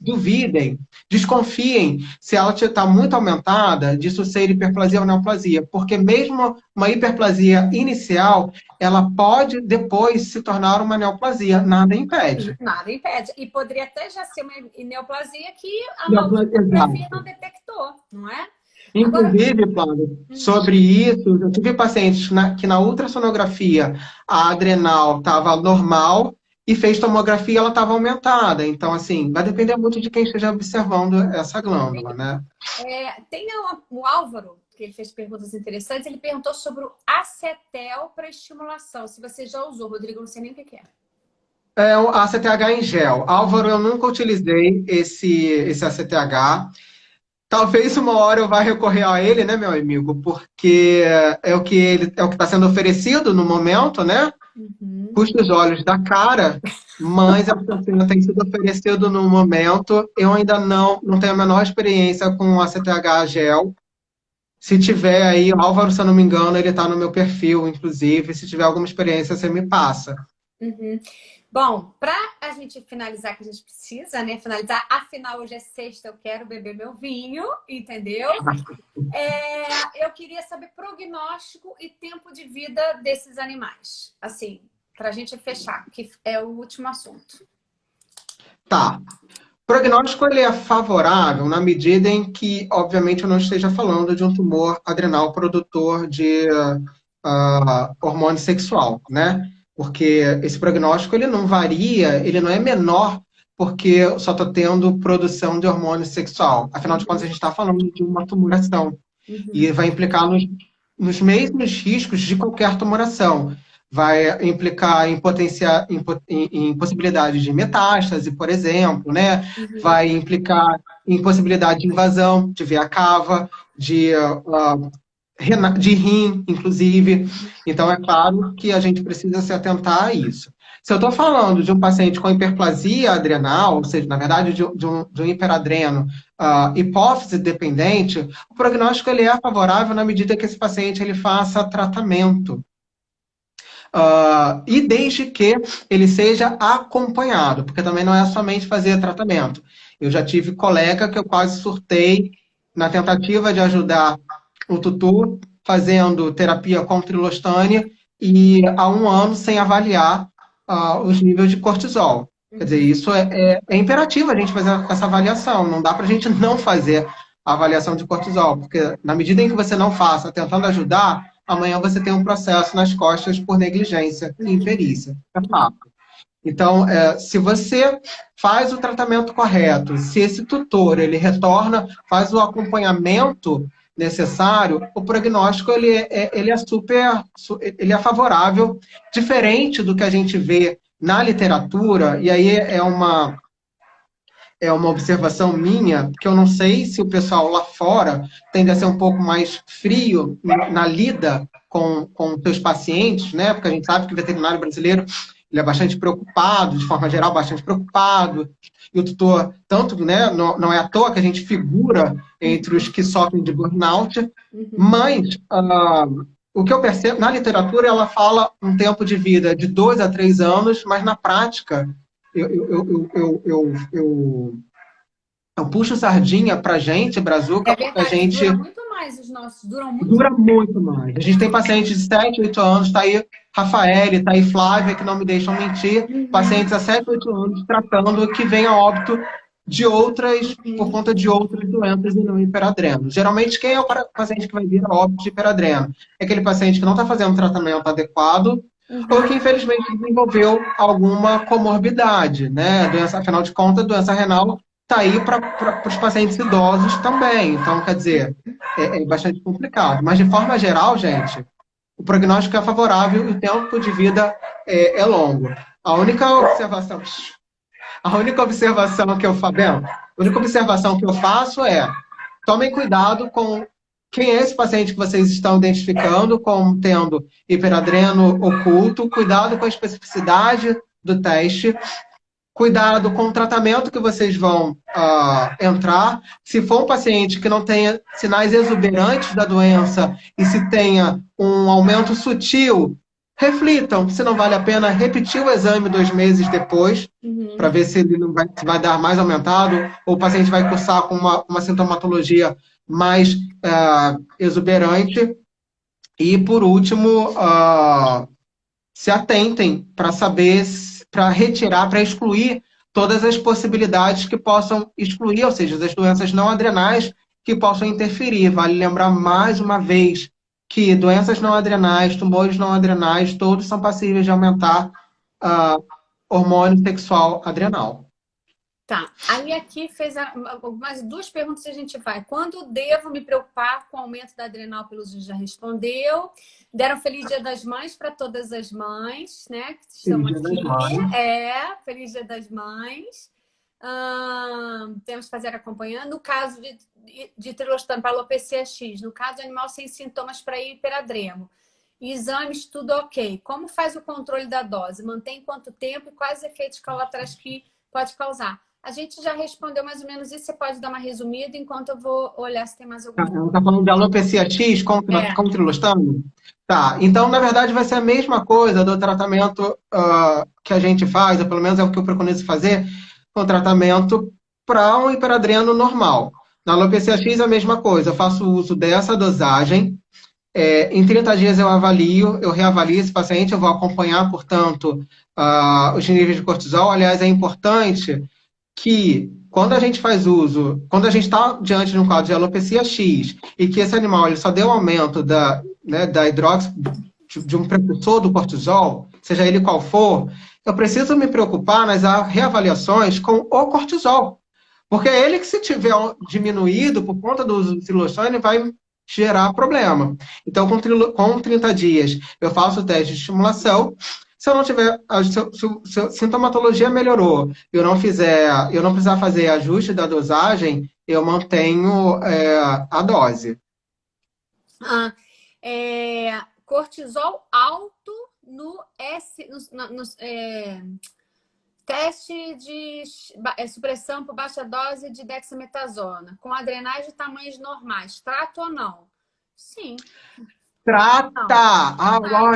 Duvidem, desconfiem se ela está muito aumentada disso ser hiperplasia ou neoplasia, porque mesmo uma hiperplasia inicial, ela pode depois se tornar uma neoplasia, nada impede. Nada impede. E poderia até já ser uma neoplasia que a mamografia não detectou, não é? Inclusive, Flávio, sobre isso, eu tive pacientes que na ultrassonografia a adrenal estava normal e fez tomografia ela estava aumentada. Então, assim, vai depender muito de quem esteja observando essa glândula, né? Tem o Álvaro, que ele fez perguntas interessantes, ele perguntou sobre o acetel para estimulação. Se você já usou, Rodrigo, não sei nem o que é. É o ACTH em gel. Álvaro, eu nunca utilizei esse ACTH. Talvez uma hora eu vá recorrer a ele, né, meu amigo? Porque é o que está sendo oferecido no momento, né? Custa os olhos da cara, mas é o que tem sido oferecido no momento. Eu ainda não tenho a menor experiência com ACTH gel. Se tiver aí, Álvaro, se eu não me engano, ele está no meu perfil, inclusive. Se tiver alguma experiência, você me passa. Bom, para a gente finalizar, que a gente precisa, né? Finalizar, afinal, hoje é sexta, eu quero beber meu vinho, entendeu? Eu queria saber prognóstico e tempo de vida desses animais. Assim, para a gente fechar, que é o último assunto. Tá. O prognóstico ele é favorável na medida em que, obviamente, eu não esteja falando de um tumor adrenal produtor de hormônio sexual, né? Porque esse prognóstico ele não varia, ele não é menor porque eu só estou tendo produção de hormônio sexual. Afinal de contas, a gente está falando de uma tumoração. E vai implicar nos mesmos riscos de qualquer tumoração. Vai implicar em possibilidade de metástase, por exemplo, né? Vai implicar em possibilidade de invasão de veia cava, de rim, inclusive. Então, é claro que a gente precisa se atentar a isso. Se eu estou falando de um paciente com hiperplasia adrenal, ou seja, na verdade, de um hiperadreno hipófise dependente, o prognóstico ele é favorável na medida que esse paciente ele faça tratamento. E desde que ele seja acompanhado, porque também não é somente fazer tratamento. Eu já tive colega que eu quase surtei na tentativa de ajudar o tutu fazendo terapia com trilostane e há 1 ano sem avaliar os níveis de cortisol. Quer dizer, isso é imperativo a gente fazer essa avaliação. Não dá para a gente não fazer a avaliação de cortisol, porque na medida em que você não faça, tentando ajudar, amanhã você tem um processo nas costas por negligência e imperícia. É fato. Então, se você faz o tratamento correto, se esse tutor ele retorna, faz o acompanhamento necessário, o prognóstico ele é favorável, diferente do que a gente vê na literatura, e aí é uma observação minha, que eu não sei se o pessoal lá fora tende a ser um pouco mais frio na lida com os seus pacientes, né? Porque a gente sabe que o veterinário brasileiro ele é bastante preocupado, de forma geral, bastante preocupado. E o tutor, tanto, né, não é à toa que a gente figura entre os que sofrem de burnout, mas o que eu percebo, na literatura, ela fala um tempo de vida de 2 a 3 anos, mas na prática, eu puxo sardinha pra gente, Brazuca, é verdade, porque a gente... Dura muito mais os nossos, duram muito Dura muito mais. A gente tem pacientes de 7, 8 anos, tá aí Rafael, tá aí Flávia, que não me deixam mentir, pacientes a 7, 8 anos tratando que vem a óbito de outras, por conta de outras doenças e não hiperadreno. Geralmente, quem é o paciente que vai vir a óbito de hiperadreno? É aquele paciente que não está fazendo tratamento adequado ou que, infelizmente, desenvolveu alguma comorbidade, né? Doença, afinal de contas, doença renal está aí para os pacientes idosos também. Então, quer dizer, é bastante complicado. Mas, de forma geral, gente, o prognóstico é favorável e o tempo de vida é longo. A única observação que eu faço é: tomem cuidado com quem é esse paciente que vocês estão identificando como tendo hiperadreno oculto, cuidado com a especificidade do teste, cuidado com o tratamento que vocês vão entrar. Se for um paciente que não tenha sinais exuberantes da doença e se tenha um aumento sutil, reflitam se não vale a pena repetir o exame 2 meses depois, para ver se ele não vai dar mais aumentado, ou o paciente vai cursar com uma sintomatologia mais exuberante. E, por último, se atentem para saber, para retirar, para excluir todas as possibilidades que possam excluir, ou seja, as doenças não adrenais que possam interferir. Vale lembrar mais uma vez que doenças não adrenais, tumores não adrenais, todos são passíveis de aumentar hormônio sexual adrenal. Tá, aí aqui fez mais 2 perguntas que a gente vai. Quando devo me preocupar com o aumento da adrenal pelos já respondeu. Deram Feliz Dia das Mães para todas as mães, né? Que estão aqui. Feliz Dia das Mães. Temos que fazer acompanhando. No caso de trilostane para alopecia X, no caso de animal sem sintomas para hiperadreno. Exames, tudo ok. Como faz o controle da dose? Mantém quanto tempo e quais efeitos colaterais que pode causar? A gente já respondeu mais ou menos isso. Você pode dar uma resumida enquanto eu vou olhar se tem mais alguma coisa. Está falando de alopecia X com trilostane? Tá. Então, na verdade, vai ser a mesma coisa do tratamento que a gente faz, ou pelo menos é o que eu preconizo fazer, com tratamento para um hiperadreno normal. Na alopecia X é a mesma coisa. Eu faço uso dessa dosagem. Em 30 dias eu reavalio esse paciente, eu vou acompanhar, portanto, os níveis de cortisol. Aliás, é importante que quando a gente faz uso, quando a gente está diante de um quadro de alopecia X e que esse animal ele só deu aumento da de um prekursor do cortisol, seja ele qual for, eu preciso me preocupar nas reavaliações com o cortisol. Porque é ele que, se tiver diminuído por conta do uso do trilostane, vai gerar problema. Então, com 30 dias, eu faço o teste de estimulação. Se eu não tiver, se a sintomatologia melhorou, eu não precisar fazer ajuste da dosagem, eu mantenho a dose. Cortisol alto no teste de supressão por baixa dose de dexametasona, com adrenais de tamanhos normais. Trata ou não? Sim. Trata!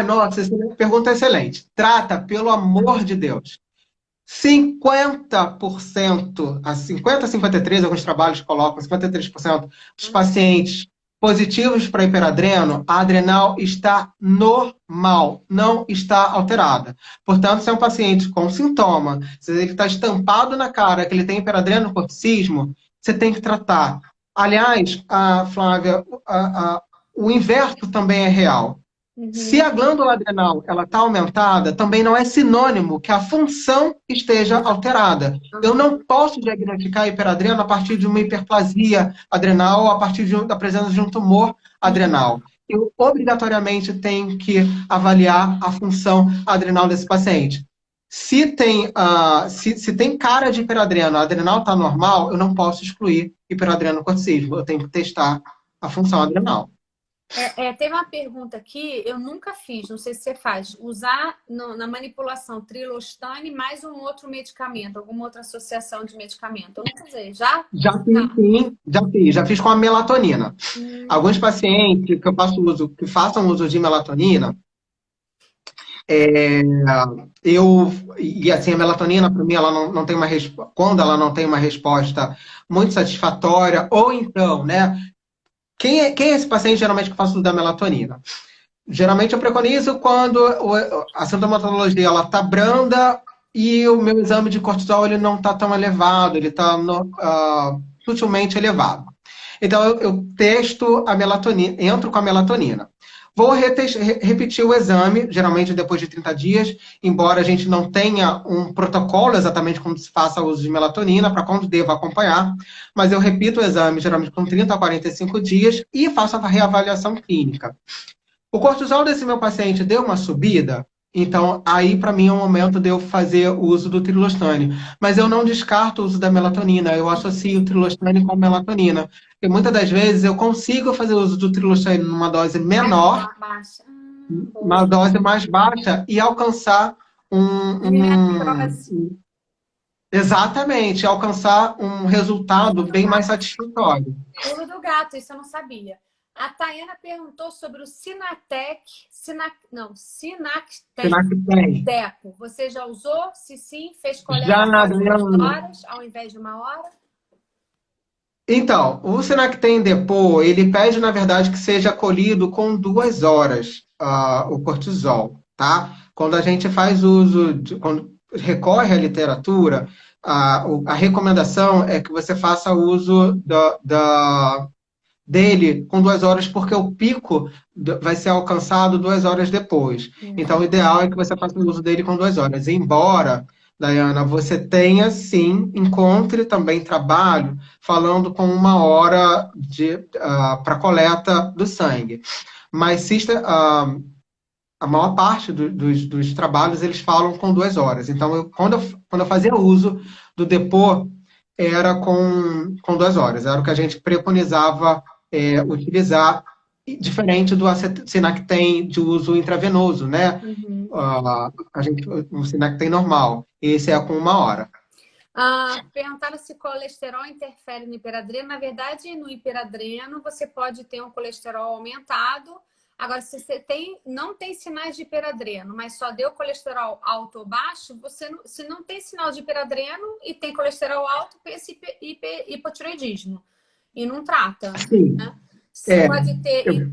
Nossa, essa pergunta é excelente. Trata, pelo amor de Deus. 50%, a 50% a 53%, alguns trabalhos colocam 53% dos pacientes positivos para hiperadreno, a adrenal está normal, não está alterada. Portanto, se é um paciente com sintoma, se ele está estampado na cara que ele tem hiperadreno corticismo, você tem que tratar. Aliás, Flávia, o inverso também é real. Se a glândula adrenal está aumentada, também não é sinônimo que a função esteja alterada. Eu não posso diagnosticar hiperadreno a partir de uma hiperplasia adrenal ou a partir da presença de um tumor adrenal. Eu obrigatoriamente tenho que avaliar a função adrenal desse paciente. Se tem cara de hiperadreno, a adrenal está normal, eu não posso excluir hiperadrenocorticismo. Eu tenho que testar a função adrenal. Teve uma pergunta aqui, eu nunca fiz, não sei se você faz, usar na manipulação trilostane mais um outro medicamento, alguma outra associação de medicamento. Eu nunca usei, já? Já fiz, sim, já fiz com a melatonina. Alguns pacientes que façam uso de melatonina, assim, a melatonina, para mim, ela não tem quando ela não tem uma resposta muito satisfatória, ou então, né? Quem é esse paciente, geralmente, que faz uso da melatonina? Geralmente, eu preconizo quando a sintomatologia está branda e o meu exame de cortisol ele não está tão elevado, ele está sutilmente elevado. Então, eu testo a melatonina, entro com a melatonina. Vou repetir o exame, geralmente depois de 30 dias, embora a gente não tenha um protocolo exatamente como se faça o uso de melatonina, para quando devo acompanhar, mas eu repito o exame, geralmente com 30 a 45 dias, e faço a reavaliação clínica. O cortisol desse meu paciente deu uma subida, então aí para mim é o momento de eu fazer o uso do trilostane. Mas eu não descarto o uso da melatonina, eu associo o trilostane com melatonina. Porque muitas das vezes eu consigo fazer uso do trilostane numa dose menor, uma dose mais baixa, e alcançar exatamente, alcançar um resultado bem mais satisfatório. Pulo do gato, isso eu não sabia. A Tayana perguntou sobre o Sinactec. Depo. Você já usou? Se sim, fez coleta de 2 horas ao invés de 1 hora? Então, o Sinactem Depot, ele pede, na verdade, que seja colhido com 2 horas o cortisol, tá? Quando a gente faz uso, quando recorre à literatura, a recomendação é que você faça uso dele com 2 horas, porque o pico vai ser alcançado 2 horas depois. Então, o ideal é que você faça o uso dele com 2 horas. Embora, Dayana, você tenha, sim, encontre também trabalho falando com 1 hora para coleta do sangue. Mas a maior parte dos trabalhos, eles falam com 2 horas. Então, quando eu fazia uso do depô, era com 2 horas. Era o que a gente preconizava utilizar, diferente do Sinactem de uso intravenoso, né? O Sinactem normal. Esse é com 1 hora. Perguntaram se colesterol interfere no hiperadreno. Na verdade, no hiperadreno, você pode ter um colesterol aumentado. Agora, se você não tem sinais de hiperadreno, mas só deu colesterol alto ou baixo, se não tem sinal de hiperadreno e tem colesterol alto, pensa hipotireoidismo. E não trata. Sim. Né? Você pode ter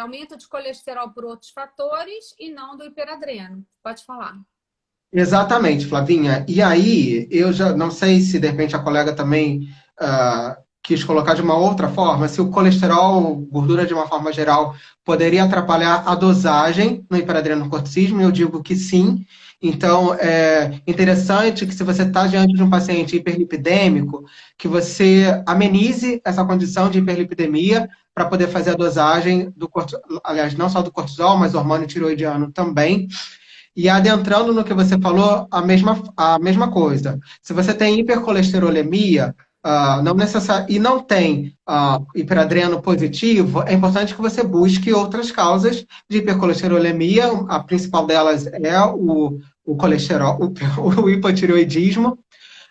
aumento de colesterol por outros fatores e não do hiperadreno. Pode falar. Exatamente, Flavinha. E aí, eu já não sei se de repente a colega também quis colocar de uma outra forma, se o colesterol, gordura de uma forma geral, poderia atrapalhar a dosagem no hiperadrenocorticismo, eu digo que sim. Então, é interessante que se você está diante de um paciente hiperlipidêmico, que você amenize essa condição de hiperlipidemia para poder fazer a dosagem do cortisol, aliás, não só do cortisol, mas hormônio tiroidiano também. E adentrando no que você falou, a mesma coisa. Se você tem hipercolesterolemia, não e não tem hiperadreno positivo, é importante que você busque outras causas de hipercolesterolemia. A principal delas é o colesterol, o hipotireoidismo,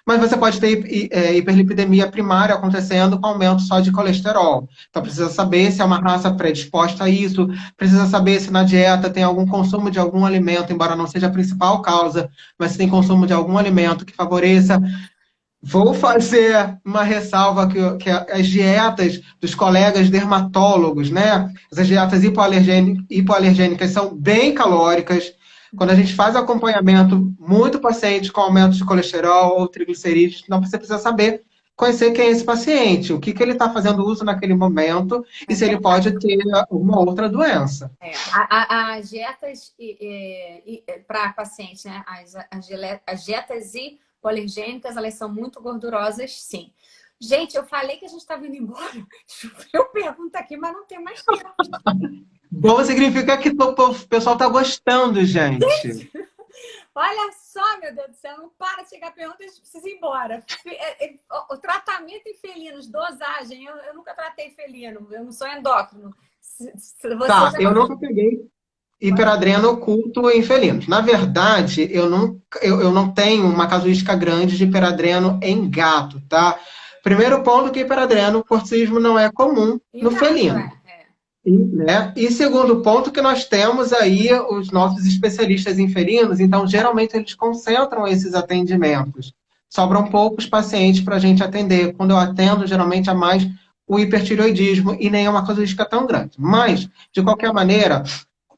mas você pode ter hiperlipidemia primária acontecendo com aumento só de colesterol. Então, precisa saber se é uma raça predisposta a isso, precisa saber se na dieta tem algum consumo de algum alimento, embora não seja a principal causa, mas se tem consumo de algum alimento que favoreça. Vou fazer uma ressalva que as dietas dos colegas dermatólogos, né? Essas dietas hipoalergênicas são bem calóricas. Quando a gente faz acompanhamento, muito paciente com aumento de colesterol ou triglicerídeos, então você precisa saber, conhecer quem é esse paciente, o que ele está fazendo uso naquele momento e se ele pode ter uma outra doença. As dietas para paciente, né? As dietas hipoalergênicas, elas são muito gordurosas, sim. Gente, eu falei que a gente estava indo embora. Eu pergunto aqui, mas não tem mais tempo. Bom significa que o pessoal está gostando, gente. Olha só, meu Deus do céu, não para de chegar pergunta, a gente precisa ir embora. O tratamento em felinos, dosagem, eu nunca tratei felino, eu não sou endócrino. Tá, eu nunca peguei hiperadreno oculto em felinos. Na verdade, eu não tenho uma casuística grande de hiperadreno em gato, tá? Primeiro ponto que hiperadreno, corticismo não é comum no gato, felino. Né? E segundo ponto que nós temos aí os nossos especialistas em felinos, então geralmente eles concentram esses atendimentos. Sobram poucos pacientes para a gente atender. Quando eu atendo, geralmente é mais o hipertireoidismo e nem é uma casuística tão grande. Mas, de qualquer maneira,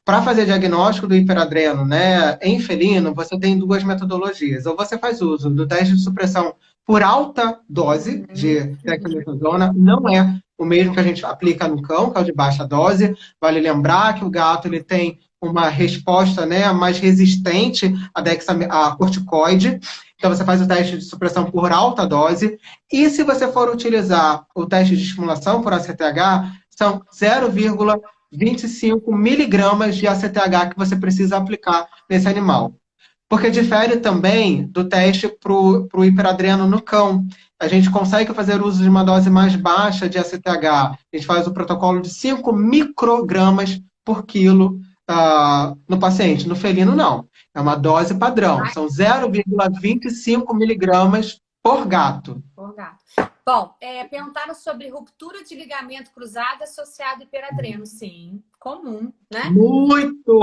para fazer diagnóstico do hiperadreno, né, em felino, você tem duas metodologias. Ou você faz uso do teste de supressão por alta dose de dexametasona, não é o mesmo que a gente aplica no cão, que é o de baixa dose. Vale lembrar que o gato ele tem uma resposta, né, mais resistente a corticoide. Então, você faz o teste de supressão por alta dose. E se você for utilizar o teste de estimulação por ACTH, são 0,25 miligramas de ACTH que você precisa aplicar nesse animal. Porque difere também do teste para o hiperadreno no cão. A gente consegue fazer uso de uma dose mais baixa de ACTH. A gente faz o protocolo de 5 microgramas por quilo no paciente. No felino, não. É uma dose padrão. São 0,25 miligramas por gato. Por gato. Bom, perguntaram sobre ruptura de ligamento cruzado associado a hiperadreno. Sim, comum, né? Muito.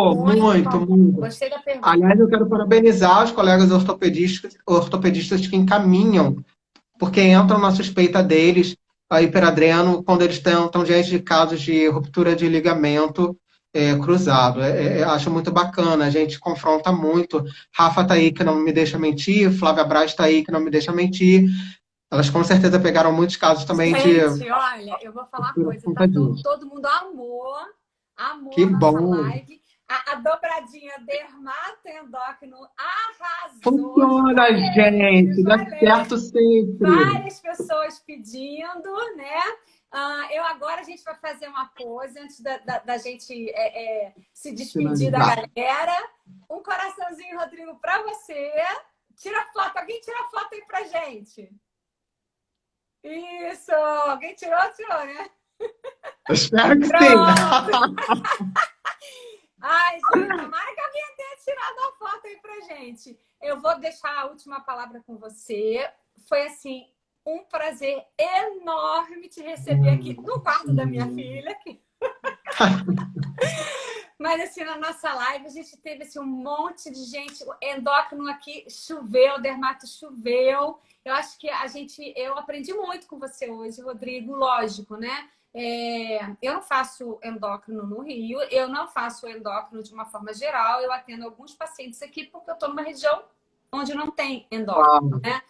Gostei da pergunta. Aliás, eu quero parabenizar os colegas ortopedistas que encaminham, porque entram na suspeita deles a hiperadreno quando eles estão diante de casos de ruptura de ligamento cruzado. Acho muito bacana, a gente confronta muito. Rafa tá aí que não me deixa mentir, Flávia Braz tá aí que não me deixa mentir. Elas com certeza pegaram muitos casos também gente, olha, eu vou falar uma coisa, tá? Todo mundo amou que a nossa bom. live. A dobradinha dermatoendócrino arrasou. Funciona, gente. Dá certo sempre. Várias pessoas pedindo, né? Agora a gente vai fazer uma pose antes da gente se despedir da galera. Um coraçãozinho, Rodrigo, para você. Tira foto. Alguém tira foto aí pra gente. Isso! Alguém tirou, né? Eu espero que sim. Ai, gente, tomara que alguém tenha tirado a foto aí pra gente. Eu vou deixar a última palavra com você. Foi, assim, um prazer enorme te receber aqui no quarto da minha filha. Mas, assim, na nossa live, a gente teve assim, um monte de gente. O endócrino aqui choveu, o dermato choveu. Eu acho que eu aprendi muito com você hoje, Rodrigo, lógico, né? Eu não faço endócrino no Rio, eu não faço endócrino de uma forma geral, eu atendo alguns pacientes aqui porque eu estou numa região onde não tem endócrino, né?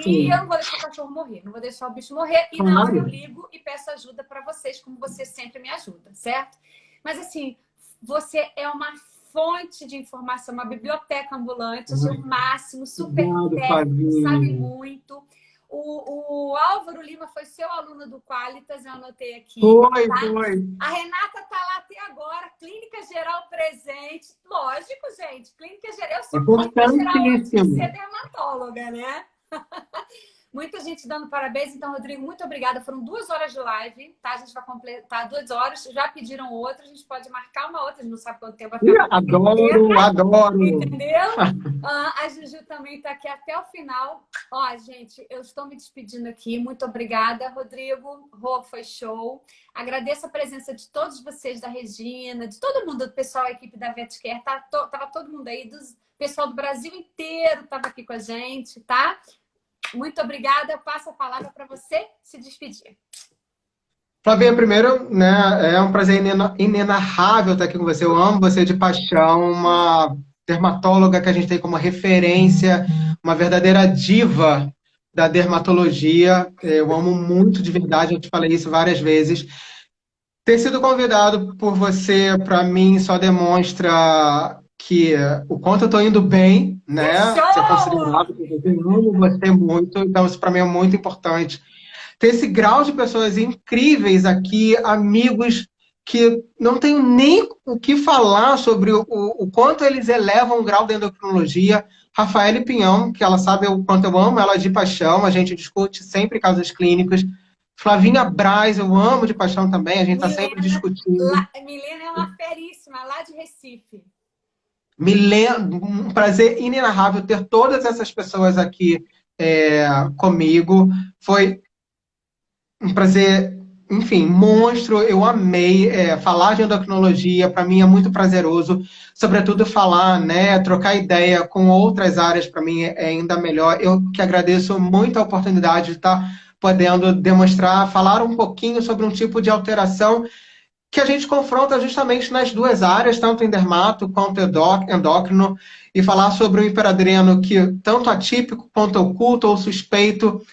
E eu não vou deixar o cachorro morrer, não vou deixar o bicho morrer. E na hora eu ligo e peço ajuda para vocês, como você sempre me ajuda, certo? Mas assim, você é uma fonte de informação, uma biblioteca ambulante, o seu máximo, super técnico, sabe muito. O Álvaro Lima foi seu aluno do Qualitas, eu anotei aqui. Foi. A Renata tá lá até agora, Clínica Geral presente. Lógico, gente, Clínica Geral. Eu sou Clínica Geral antes de ser dermatóloga, né? Muita gente dando parabéns. Então, Rodrigo, muito obrigada. Foram 2 horas de live, tá? A gente vai completar 2 horas. Já pediram outra, a gente pode marcar uma outra. A gente não sabe quanto tempo vai ficar. Adoro! Entendeu? A Juju também tá aqui até o final. Ó, gente, eu estou me despedindo aqui. Muito obrigada, Rodrigo. Rô, foi show. Agradeço a presença de todos vocês, da Regina, de todo mundo, do pessoal, a equipe da VetCare. Tava todo mundo aí, pessoal do Brasil inteiro estava aqui com a gente, tá? Muito obrigada. Eu passo a palavra para você se despedir. Flavinha, primeiro, né, é um prazer inenarrável estar aqui com você. Eu amo você de paixão, uma dermatóloga que a gente tem como referência, uma verdadeira diva da dermatologia. Eu amo muito de verdade, eu te falei isso várias vezes. Ter sido convidado por você, para mim, só demonstra que o quanto eu estou indo bem, né? Ser considerado, porque eu amo você muito, então isso para mim é muito importante. Ter esse grau de pessoas incríveis aqui, amigos que não tenho nem o que falar sobre o quanto eles elevam o grau da endocrinologia. Rafaele Pinhão, que ela sabe o quanto eu amo ela de paixão, a gente discute sempre casos clínicos. Flavinha Braz, eu amo de paixão também, a gente está sempre discutindo. Milena é uma feríssima, lá de Recife. Um prazer inenarrável ter todas essas pessoas aqui comigo. Foi um prazer, enfim, monstro. Eu amei falar de endocrinologia, para mim é muito prazeroso. Sobretudo falar, né, trocar ideia com outras áreas, para mim é ainda melhor. Eu que agradeço muito a oportunidade de estar podendo demonstrar, falar um pouquinho sobre um tipo de alteração que a gente confronta justamente nas 2 áreas, tanto em dermato quanto endócrino, e falar sobre o hiperadreno que, tanto atípico quanto oculto ou suspeito,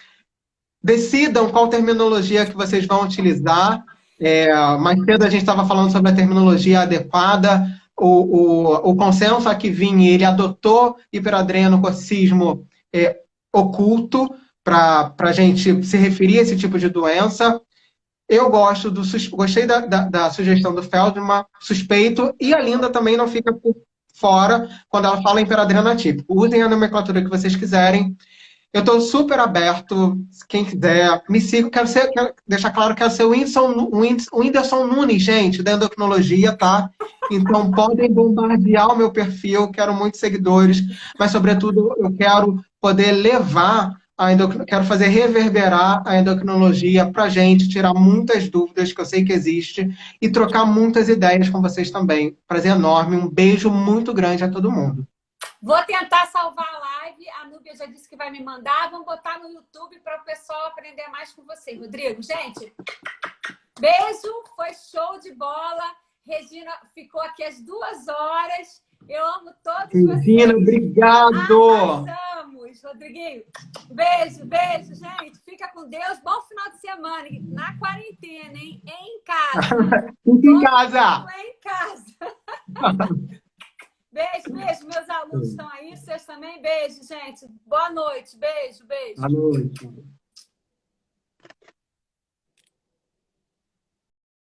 decidam qual terminologia que vocês vão utilizar. Mais cedo a gente estava falando sobre a terminologia adequada, o consenso aqui vinha, ele adotou hiperadrenocorticismo oculto para a gente se referir a esse tipo de doença. Eu gostei da sugestão do Feldman, suspeito, e a Linda também não fica por fora quando ela fala em hiperadreno atípico. Usem a nomenclatura que vocês quiserem. Eu estou super aberto, quem quiser, me siga. Quero deixar claro que quero ser o Whindersson Nunes, gente, da endocrinologia, tá? Então podem bombardear o meu perfil, quero muitos seguidores, mas sobretudo eu quero poder levar quero fazer reverberar a endocrinologia para a gente, tirar muitas dúvidas que eu sei que existe e trocar muitas ideias com vocês também. Prazer enorme, um beijo muito grande a todo mundo. Vou tentar salvar a live, a Núbia já disse que vai me mandar, vamos botar no YouTube para o pessoal aprender mais com você, Rodrigo. Gente, beijo, foi show de bola. Regina ficou aqui as 2 horas. Eu amo todos vocês. Regina, obrigado! Arrasamos, Rodriguinho. Beijo, gente. Fica com Deus. Bom final de semana. Na quarentena, hein? Em casa. Fica em casa. Em casa. Beijo. Meus alunos estão aí. Vocês também. Beijo, gente. Boa noite. Beijo. Boa noite.